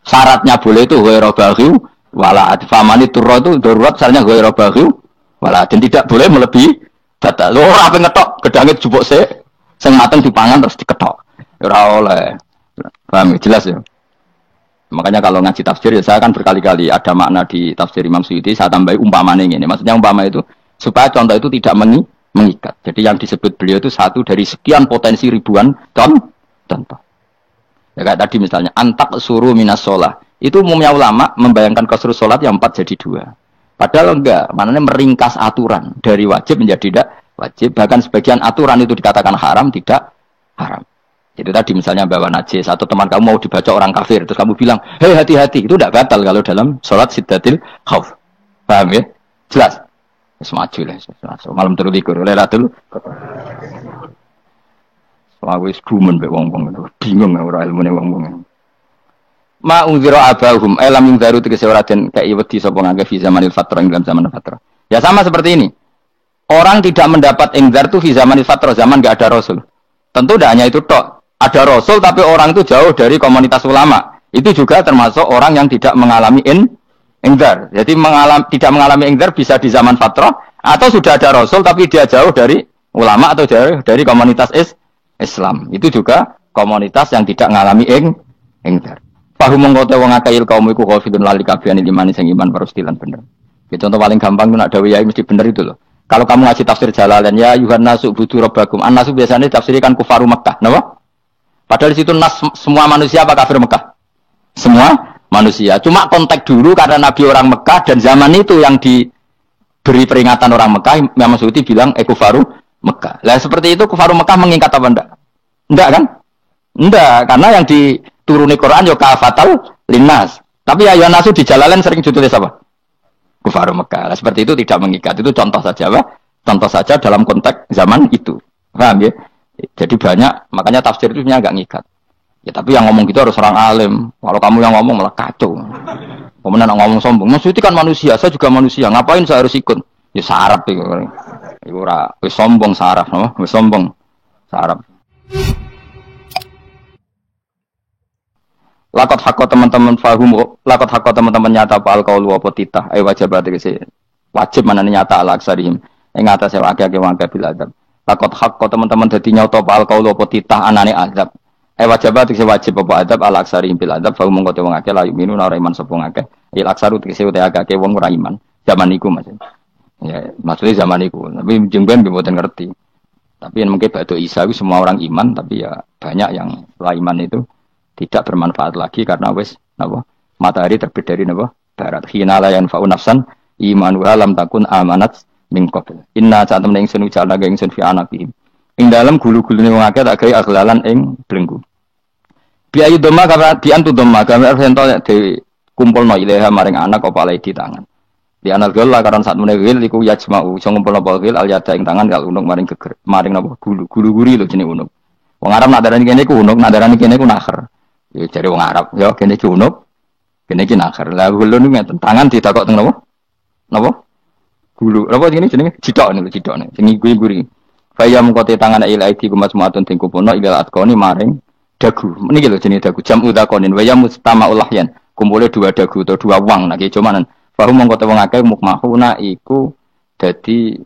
Syaratnya boleh itu ghairu baghi wala adfamani turra itu darurat syaratnya ghairu baghi wala dan tidak boleh melebihi batas. Ora ape ngetok gedange jupuk sik sing mateng dipangan terus diketok. Ora oleh. Paham jelas ya. Makanya kalau ngaji tafsir ya saya kan berkali-kali ada makna di tafsir Imam Suyuti saya tambahi umpamanya ini. Maksudnya umpama itu supaya contoh itu tidak mengikat. Jadi yang disebut beliau itu satu dari sekian potensi ribuan contoh. Ya kayak tadi misalnya antak suruh minas sholat. Itu umumnya ulama membayangkan qasru sholat yang 4 jadi 2. Padahal enggak, maknanya meringkas aturan dari wajib menjadi tidak wajib. Bahkan sebagian aturan itu dikatakan haram, tidak haram. Itu tadi misalnya bawa najis atau teman kamu mau dibaca orang kafir terus kamu bilang, "Hei hati-hati." Itu tidak batal kalau dalam sholat siddatil khauf. Paham ya? Jelas. Semaju lah. Malam telu likur. Lailatul Soale wis gumen mbek wong-wong itu. Bingung ora ilmune wong-wong. Ma unzira abahum alam yunzaru tegese ora den kei wedi sapa ngangge fi zamanil fatrah dalam zaman fatrah. Ya sama seperti ini. Orang tidak mendapat inzar itu fi zamanil fatrah, zaman enggak ada rasul. Tentu tidak hanya itu tok. Ada rasul tapi orang itu jauh dari komunitas ulama. Itu juga termasuk orang yang tidak mengalami Engdar. Jadi tidak mengalami engdar bisa di zaman fatrah atau sudah ada rasul tapi dia jauh dari ulama atau jauh dari komunitas Islam. Itu juga komunitas yang tidak mengalami engdar. Fahum mengkote wong akail kaum iku kafirun lali kabian iman sing iman parustilan bener. Ya, contoh paling gampang nak dawuh yai mesti bener itu loh. Kalau kamu ngaji tafsir Jalalain ya ayuhan nasu budu rabbakum. An-nasu biasanya tafsirkan kufaru Mekah, napa? Padahal di situ nas semua manusia apa kafir Mekah? Semua manusia. Cuma konteks dulu karena Nabi orang Mekah dan zaman itu yang diberi peringatan orang Mekah, Imam Suyuti bilang kufaru Mekah. Lah seperti itu kufaru Mekah mengikat apa enggak? Enggak kan? Enggak, karena yang dituruni Quran yo kafatal linnas. Tapi ayuhan nasu di Jalalain sering ditulis apa? Kufaru Mekah. Nah, seperti itu tidak mengikat. Itu contoh saja, Pak. Contoh saja dalam konteks zaman itu. Paham ya? Jadi banyak, makanya tafsir itu enggak ngikat. Ya tapi yang ngomong gitu harus orang alim. Kalau kamu yang ngomong malah kacau. Kemudian ngomong sombong. Maksudnya kan manusia, saya juga manusia. Ngapain saya harus ikut? Ya sarap itu. Iku ora wis sombong sarap, no? Wis sombong sarap. Lakot hakko teman-teman fahum, lakot hakko teman-teman nyata pal kaulu apa titah, wajib berarti wajib mana nyata al aksarihim, yang atas yang akeh wangke bil adab. Lakot hakko teman-teman dadi nyata pal kaulu apa titah anane adab, wajib berarti wajib apa adab al aksarihim bil adab, fahum mongko te wong akeh layu minu ora iman sapa akeh, il aksaru tegese te akeh wong ora iman, zaman iku Mas. Ya, maksudnya zaman iku, tapi jengben mboten ngerti. Tapi yang mungkin batu Isa itu semua orang iman, tapi ya banyak yang setelah iman itu tidak bermanfaat lagi karena wes napa matahari terbit dari napa barat khina la yanfa'u nafsan imanuha lam takun amanat min qabl inna sa'atam ing sunu jala ing sun fi anaqihim ing dalem gulu-gulune wong akeh tak gawe aglalan ing blenggu bi ayu dhamma ka bi antu dhamma ka ento de kumpulno ilaha maring anak apa lai di tangan di anal gol karon sak meneh wil iku yajma'u iso ngumpulno wil al yada ing tangan kal unuk maring geger maring napa gulu-guri lho jenenge unuk wong Arab nak darani kene iku unuk nak darani kene iku nakher. Ya cari wong Arab, ya kene iki unuk, kene iki nakher. Lah gulu niku ngeten, tangan ditakok teng napa? Napa? Gulu. Napa jenenge cidok niku cidokne. Sing guri-guri. Faya mengkote tangan ilaiti kumasmuatun ting kupono ilal atqoni maring dagu. Niki lho jenenge dagu. Jam udakonin waya mustama ulahyan. Kumpule dua dagu atau dua wang nek cumanan. Fahu mengkote wong akeh mukmahuna iku dadi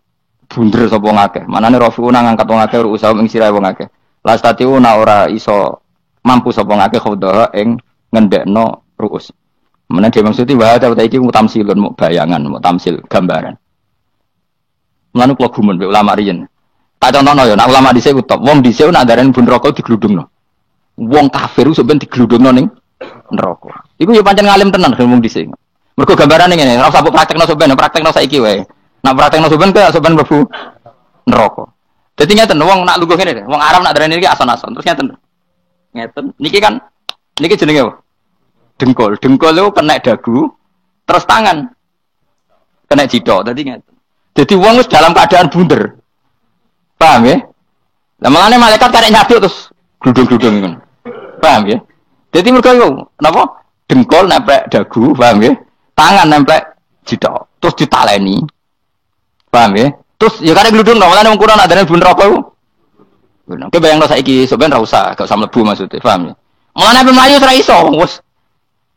bunder sapa wong akeh. Manane rafiuna ngangkat wong akeh usaha ing sirahe wong akeh. Lastatiuna ora iso mampu sapa ngake khodaha ing ngendekno ruus. Menawa dia maksudnya wa ta iki mutamsilun mu bayangan, mu tamsil gambaran. Mulane kula gumun be ulama riyen. Tak contohno ya, nek ulama dhisik utop, wong dhisik nak darani bun neraka digludungno. Wong kafir sok ben digludungno ning neraka. Iku ya pancen ngalim tenan wong dhisik. Mergo gambarane ngene, ora usah praktekno sok ben, praktekno saiki wae. Nak praktekno sok ben kaya sok ben mlebu neraka. Dadi ngeten wong nak lungguh ngene, wong Arab nak darani iki ason-ason. Terus ngeten. Ngeten. Niki kan niki jenenge apa? Dengkul. Dengkul itu kena dagu, terus tangan kena cidok. Tadi ngeten. Jadi wong wis dalam keadaan bunder. Paham ya? Lah malane malaikat karek nyabut terus gludung-gludung ngono. Paham ya? Jadi mergo iku napa? Dengkul nempel dagu, paham ya? Tangan nempel cidok, terus ditaleni. Paham ya? Terus ya karek gludung dong, malane wong kurang adane bunder apa iku? Oke bayangno saiki sampean ra usah gak usah mlebu maksudnya, paham ya? Mulane mlayu ora iso, wis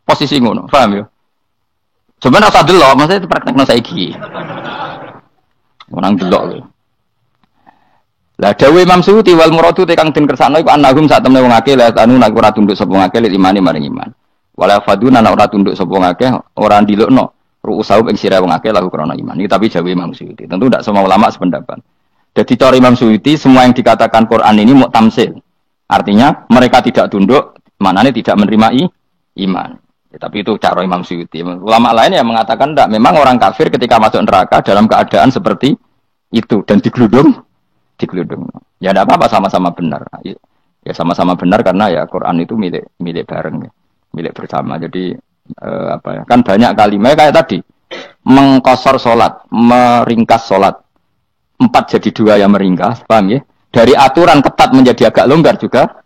posisi ngono, paham ya? Sampeyan ra usah delok, maksudnya praktekno saiki. Orang delok lho. Lah dawuh Imam Suyuti wal muradu te kang den kersakno iku annahum sak temne wong akeh la anu nek ora tunduk sapa ngakeh lek imane maring iman. Wala faduna nek ora tunduk sapa ngakeh ora ndilukno ru'usau ing sira wong akeh lahu krana iman. Iki tapi dawuh Imam Suyuti. Tentu tidak semua ulama sependapat. Jadi cara Imam Suyuti semua yang dikatakan Quran ini muktamsil. Artinya mereka tidak tunduk, maknanya tidak menerima iman. Ya, tapi itu cara Imam Suyuti. Ulama lain yang mengatakan tidak. Memang orang kafir ketika masuk neraka dalam keadaan seperti itu dan digeludung. Ya tidak apa-apa sama-sama benar. Ya sama-sama benar karena ya Quran itu milik bareng, ya. Milik bersama. Jadi apa ya? Kan banyak kalimat kayak tadi mengkosor sholat, meringkas sholat. 4 jadi 2 yang meringkas, paham ya? Dari aturan ketat menjadi agak longgar juga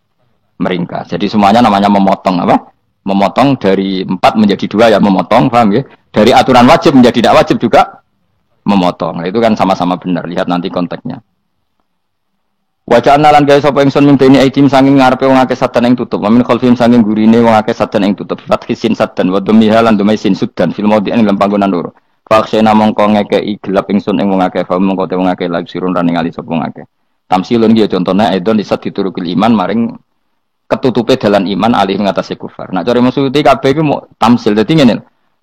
meringkas. Jadi semuanya namanya memotong apa? Memotong dari 4 menjadi 2 ya memotong, paham ya? Dari aturan wajib menjadi tidak wajib juga memotong. Nah, itu kan sama-sama benar. Lihat nanti konteksnya. Wajah analan gawe sapa ingsun mimpeni aidim sanging ngarepe wong akeh sadan ing tutup. Mamin khalfim sanging gurine wong akeh sadan ing tutup. Fathisin sadan wa dhummi halan dhumai sin sudan fil maudhi'in ing panggonan loro. Faksena mongko ngekeki gelap ingsun ing wong akeh fa mongko te wong akeh lagi sirun running ali sapa wong akeh. Tamsilun iki contone aidon isat diturukil iman maring ketutupe dalan iman alih ngatasi kufar. Nah cara maksud kabeh iki mau tamsil. Dadi ngene.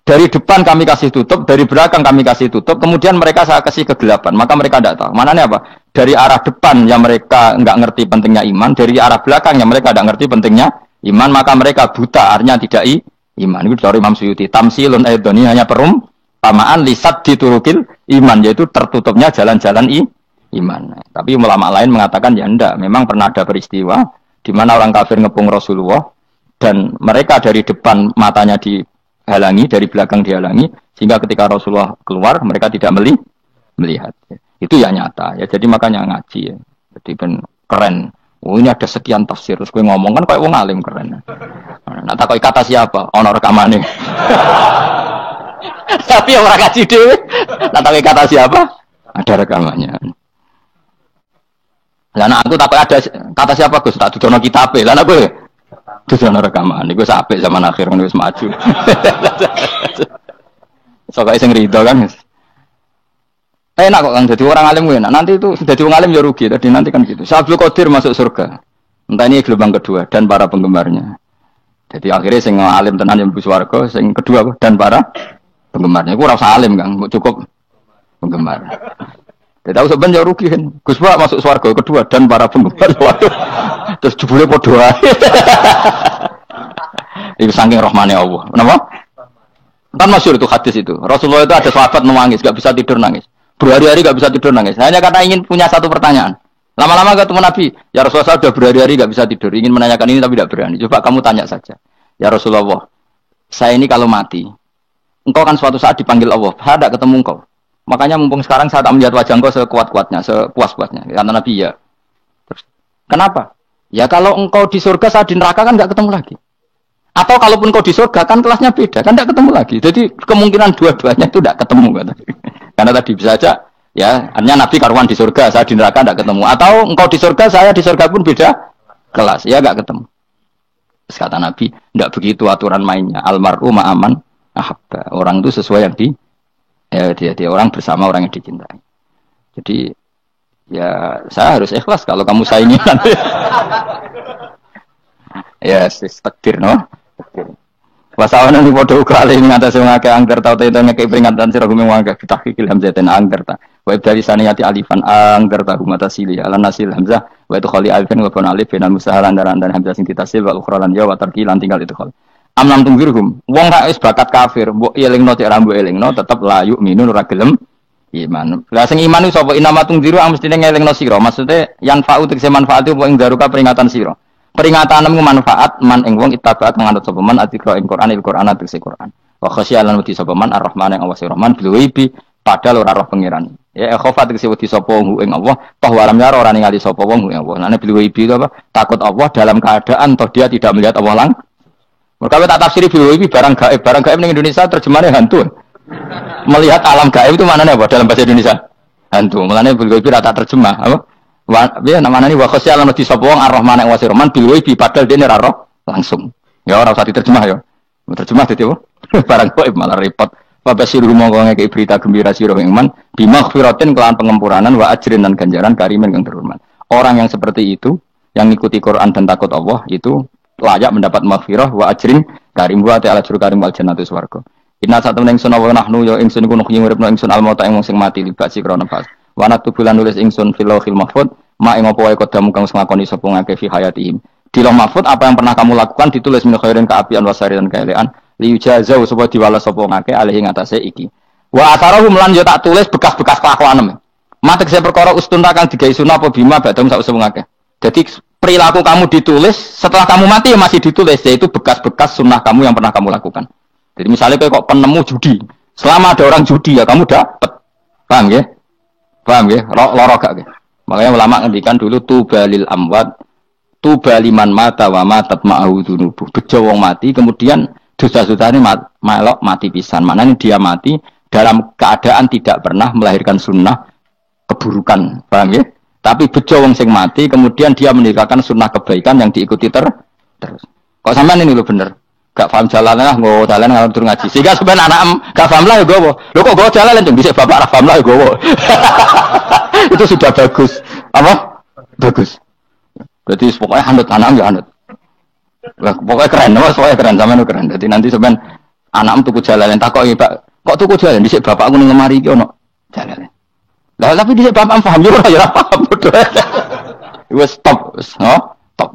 Dari depan kami kasih tutup, dari belakang kami kasih tutup, kemudian mereka saya kasih kegelapan. Maka mereka tidak tahu. Mananya apa? Dari arah depan yang mereka nggak ngerti pentingnya iman, dari arah belakang yang mereka tidak ngerti pentingnya iman, maka mereka buta, artinya tidak iman. Itu dari Imam Suyuti. Tamsilun aidoni hanya perumpamaan lisat diturukil iman, yaitu tertutupnya jalan-jalan iman. Tapi ulama lain mengatakan ya enggak. Memang pernah ada peristiwa di mana orang kafir ngepung Rasulullah dan mereka dari depan matanya dihalangi, dari belakang dihalangi, sehingga ketika Rasulullah keluar mereka tidak melihat. Itu ya nyata ya. Jadi makanya ngaji ya. Jadi ben keren. Oh ini ada sekian tafsir. Terus gue ngomong kan kayak wong alim keren. Nah takoi kata siapa? Ono rekamane. Tapi orang ngaji dhewe. Nah takoi kata siapa? Ada rekamannya. Lah aku takoi ada kata siapa Gus? Tak dudono kitabe. Lah aku dudono rekaman. Iku sampai zaman akhir wis maju. Soale sing rido kan. Enak kok Kang, jadi orang alim enak. Nanti itu jadi orang alim ya rugi. Tadi nanti kan gitu. Syaikhul Qadir masuk surga. Entah ini gelombang kedua dan para penggemarnya. Jadi akhirnya sing alim tenan yang buswarga, sing kedua dan para penggemarnya. Aku rasa alim Kang, cukup penggemar. Jadi tahu sebenarnya rugi kan. Gus Pak masuk surga kedua dan para penggemar. Waduh. Terus jebule padha wae. Itu saking rahmane Allah. Kenapa? Kan masyhur itu hadis itu. Rasulullah itu ada sahabat menangis, enggak bisa tidur nangis. Berhari-hari gak bisa tidur nangis. Hanya karena ingin punya satu pertanyaan. Lama-lama ketemu Nabi, ya Rasulullah sudah berhari-hari gak bisa tidur. Ingin menanyakan ini tapi tidak berani. Coba kamu tanya saja. Ya Rasulullah, saya ini kalau mati, engkau kan suatu saat dipanggil Allah. Saya tidak ketemu engkau. Makanya mumpung sekarang saya tak melihat wajah engkau sekuat-kuatnya, sepuas-puasnya. Karena Nabi ya. Terus, kenapa? Ya kalau engkau di surga, saya di neraka kan gak ketemu lagi. Atau kalaupun engkau di surga kan kelasnya beda, kan tidak ketemu lagi. Jadi kemungkinan dua-duanya itu tidak ketemu. Kata. Karena tadi bisa saja, ya, artinya Nabi karuan di surga, saya di neraka tidak ketemu. Atau engkau di surga, saya di surga pun beda kelas, ya nggak ketemu. Terus kata Nabi, tidak begitu aturan mainnya. Almar'u ma'aman ahabba. Orang itu sesuai yang dia orang bersama orang yang dicintai. Jadi, ya saya harus ikhlas kalau kamu saingi nanti. Ya, takdir, no? Takdir. Wasawana ni podo kali ngatasi ngake angker tau tau ngake peringatan sira gumeng wangke tahqiqil hamzatin angker ta. Wa ibdali saniyati alifan angker ta humatasili ala nasil hamzah wa itu khali alifan wa pun alif binal musahalan dan hamzah sing ditasil wa ukhra lan ya wa tarki lan tinggal itu khali. Amnam tunggirhum wong ra wis bakat kafir mbok elingno cek rambu elingno tetep la yuk minun ora gelem iman. Lah sing iman iku sapa inama tungdiru mestine ngelingno sira. Maksude yan fa'u tegese manfaat itu ing daruka peringatan sira. Peringatanmu manfaat man ing wong ittabaat nganut sapa man atiqra ing Quran il-Quran tegese Quran. Wa khasyalan wedi sapa man ar-Rahman ing Allah Rahman bilwibi padahal ora roh pangeran. Ya khofa tegese wedi sapa ing Allah toh walam yara ora ningali sapa wong ing Allah. Nane bilwibi itu apa? Takut Allah dalam keadaan toh dia tidak melihat Allah lang. Mergo tak tafsiri bilwibi barang gaib ning Indonesia terjemahannya hantu. Melihat alam gaib itu maknanya apa dalam bahasa Indonesia? Hantu. Mulane bilwibi rata terjemah apa? Ya namanya ini wakosya lan di sapa wong ar-Rahman ing wasirman bil waibi padahal dene ora roh langsung. Ya ora usah diterjemah ya. Terjemah dadi apa? Barang gaib malah repot. Wa basiru mongko ngeke berita gembira sira ing man bimaghfiratin kelawan pengempuranan wa ajrin dan ganjaran karimin kang terhormat. Orang yang seperti itu yang ngikuti Quran dan takut Allah itu layak mendapat maghfirah wa ajrin karim wa ta'ala jur karim wal jannatu swarga. Inna satamna ingsun wa nahnu ya ingsun kuno uripna ingsun al-mauta ing sing mati libasi krana pas. Wana tubulan nulis ingsun fil lauhil mahfud ma ing apa wae kodamu kang nglakoni sapa ngake fi hayatihim. Di lauh mahfud apa yang pernah kamu lakukan ditulis min khairin kaapian wasari dan kaelean li jazau supaya diwales sapa ngake alih ing atase iki. Wa atharahum lan yo tak tulis bekas-bekas kelakuanem. Matek saya perkara ustun kang digawe sunah apa bima badam sak usum ngake. Jadi perilaku kamu ditulis setelah kamu mati masih ditulis yaitu bekas-bekas sunnah kamu yang pernah kamu lakukan. Jadi misalnya kayak kok penemu judi. Selama ada orang judi ya kamu dapat. Paham ya? Paham ya? Loro gak ya? Makanya ulama ngendikan dulu tubalil amwat tubaliman mata wa matat ma'ahu dunubu. Bejo wong mati kemudian dosa-dosane melok mati pisan. Maknanya dia mati dalam keadaan tidak pernah melahirkan sunnah keburukan. Paham ya? Tapi bejo wong sing mati, kemudian dia meninggalkan sunnah kebaikan yang diikuti terus. Kok sampean ini lho bener. Gak paham jalan lah, nggo jalan ngalor tur ngaji. Sehingga sampean anak gak paham lah ya gowo. Lho kok gowo jalan jeng dhisik bapak ra paham lah ya gowo. Itu sudah bagus. Apa? Bagus. Berarti pokoknya anut anak ya anut. Lah pokoknya keren, pokoknya keren sampean keren. Jadi nanti sampean anakmu tuku jalan takoki, Pak, kok tuku jalan dhisik bapakku ning lemari iki ono jalan. Lah tapi dhisik bapak paham yo ora paham bodoh. Wes stop, stop.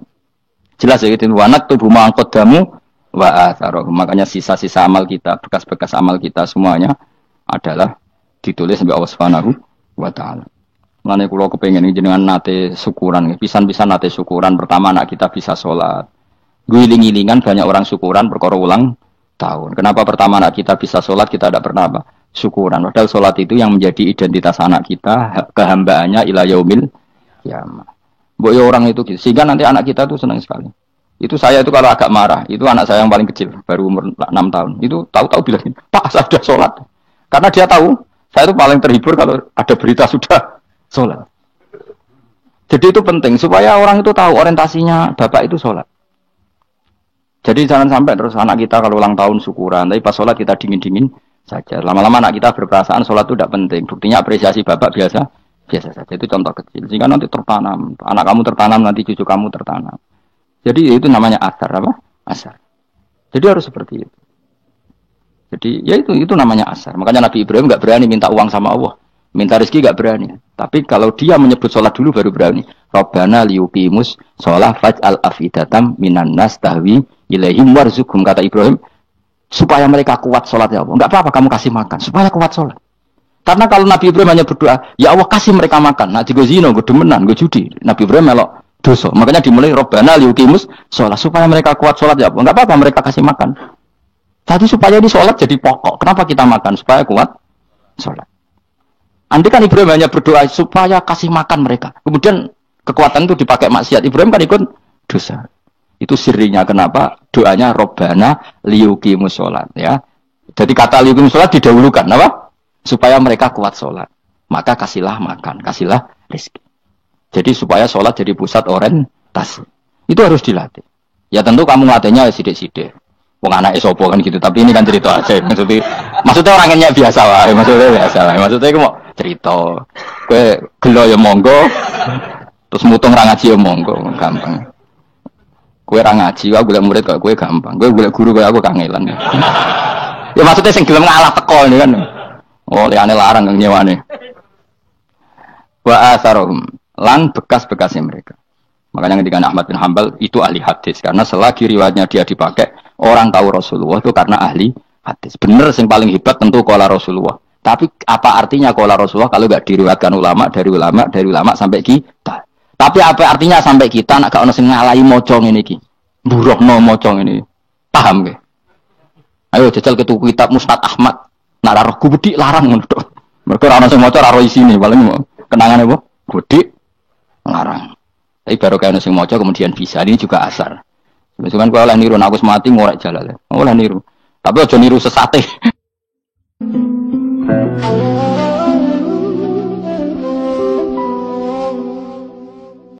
Jelas ya gitu, wanak tubuh mangkodamu wa atharoh. Makanya sisa-sisa amal kita, bekas-bekas amal kita semuanya adalah ditulis sampai Allah Subhanahu wa taala. Mulane kula kepengin jenengan nate syukuran, pisan-pisan nate syukuran. Pertama anak kita bisa sholat. Guling-gilingan banyak orang syukuran perkara ulang tahun. Kenapa pertama anak kita bisa sholat, kita tidak pernah apa? Syukuran. Padahal sholat itu yang menjadi identitas anak kita, kehambaannya ila yaumil qiyamah. Boyo orang itu gitu. Sehingga nanti anak kita tuh senang sekali. Itu saya itu kalau agak marah, itu anak saya yang paling kecil, baru umur 6 tahun. Itu tahu-tahu bilang, Pak saya sudah sholat. Karena dia tahu, saya itu paling terhibur kalau ada berita sudah sholat. Jadi itu penting, supaya orang itu tahu orientasinya bapak itu sholat. Jadi jangan sampai terus anak kita kalau ulang tahun syukuran, tapi pas sholat kita dingin-dingin saja. Lama-lama anak kita berperasaan sholat itu tidak penting. Buktinya apresiasi bapak biasa saja. Itu contoh kecil. Sehingga nanti tertanam, anak kamu tertanam, nanti cucu kamu tertanam. Jadi itu namanya asar apa? Asar. Jadi harus seperti itu. Jadi ya itu namanya asar. Makanya Nabi Ibrahim nggak berani minta uang sama Allah, minta rezeki nggak berani. Tapi kalau dia menyebut sholat dulu baru berani. Rabbana liyuqimus sholat faj'al afidatam minan nas tahwi ilaihim warzuqhum, kata Ibrahim, supaya mereka kuat sholat ya Allah. Nggak apa-apa kamu kasih makan, supaya kuat sholat. Karena kalau Nabi Ibrahim hanya berdoa, ya Allah kasih mereka makan. Nah, gue zino, gue demenan, gue judi. Nabi Ibrahim melok dosa. Makanya dimulai Rabbana liyuqimus sholat, supaya mereka kuat sholat ya Allah. Nggak apa-apa mereka kasih makan. Tadi supaya di sholat jadi pokok. Kenapa kita makan? Supaya kuat sholat. Andai kan Ibrahim hanya berdoa supaya kasih makan mereka. Kemudian kekuatan itu dipakai maksiat. Ibrahim kan ikut dosa. Itu sirinya kenapa doanya Rabbana liyuqimus sholat ya. Jadi kata liyuqimus sholat didahulukan apa? Supaya mereka kuat sholat. Maka kasihlah makan, kasihlah rezeki. Jadi supaya sholat jadi pusat orientasi. Itu harus dilatih. Ya tentu kamu ngelatihnya sidik-sidik. Wong anak esopo kan gitu. Tapi ini kan cerita aja. Maksudnya orangnya biasa lah. Maksudnya aku mau cerita. Kue gelo ya monggo. Terus mutung ra ngaji ya monggo. Gampang. Kue ra ngaji, aku golek murid kok kue gampang. Kue golek guru kaya aku kangelan. Ya maksudnya sing gelem ngalah teko ini kan. Oh, liane larang kang nyewane. Wa asarohum, lan bekas-bekasnya mereka. Makanya ketika Ahmad bin Hanbal itu ahli hadis karena selagi riwayatnya dia dipakai, orang tahu Rasulullah itu karena ahli hadis. Bener sing paling hebat tentu qala Rasulullah. Tapi apa artinya qala Rasulullah kalau enggak diriwayatkan dari ulama sampai kita? Tapi apa artinya sampai kita nak gak ono sing ngalahi maca ngene iki. Mburohno maca ngene. Paham nggih? Ayo jajal ke tuku kitab Musnad Ahmad. Nak ra roh gubedi larang ngono tok. Mergo ora ono sing maca ora roh isine, paling kenangane apa? Gudi larang. Tapi baru kayak ono sing maca kemudian bisa. Ini juga asar. Misalkan kowe oleh niru aku semati ngorek jalale. Oleh niru. Tapi aja niru sesate.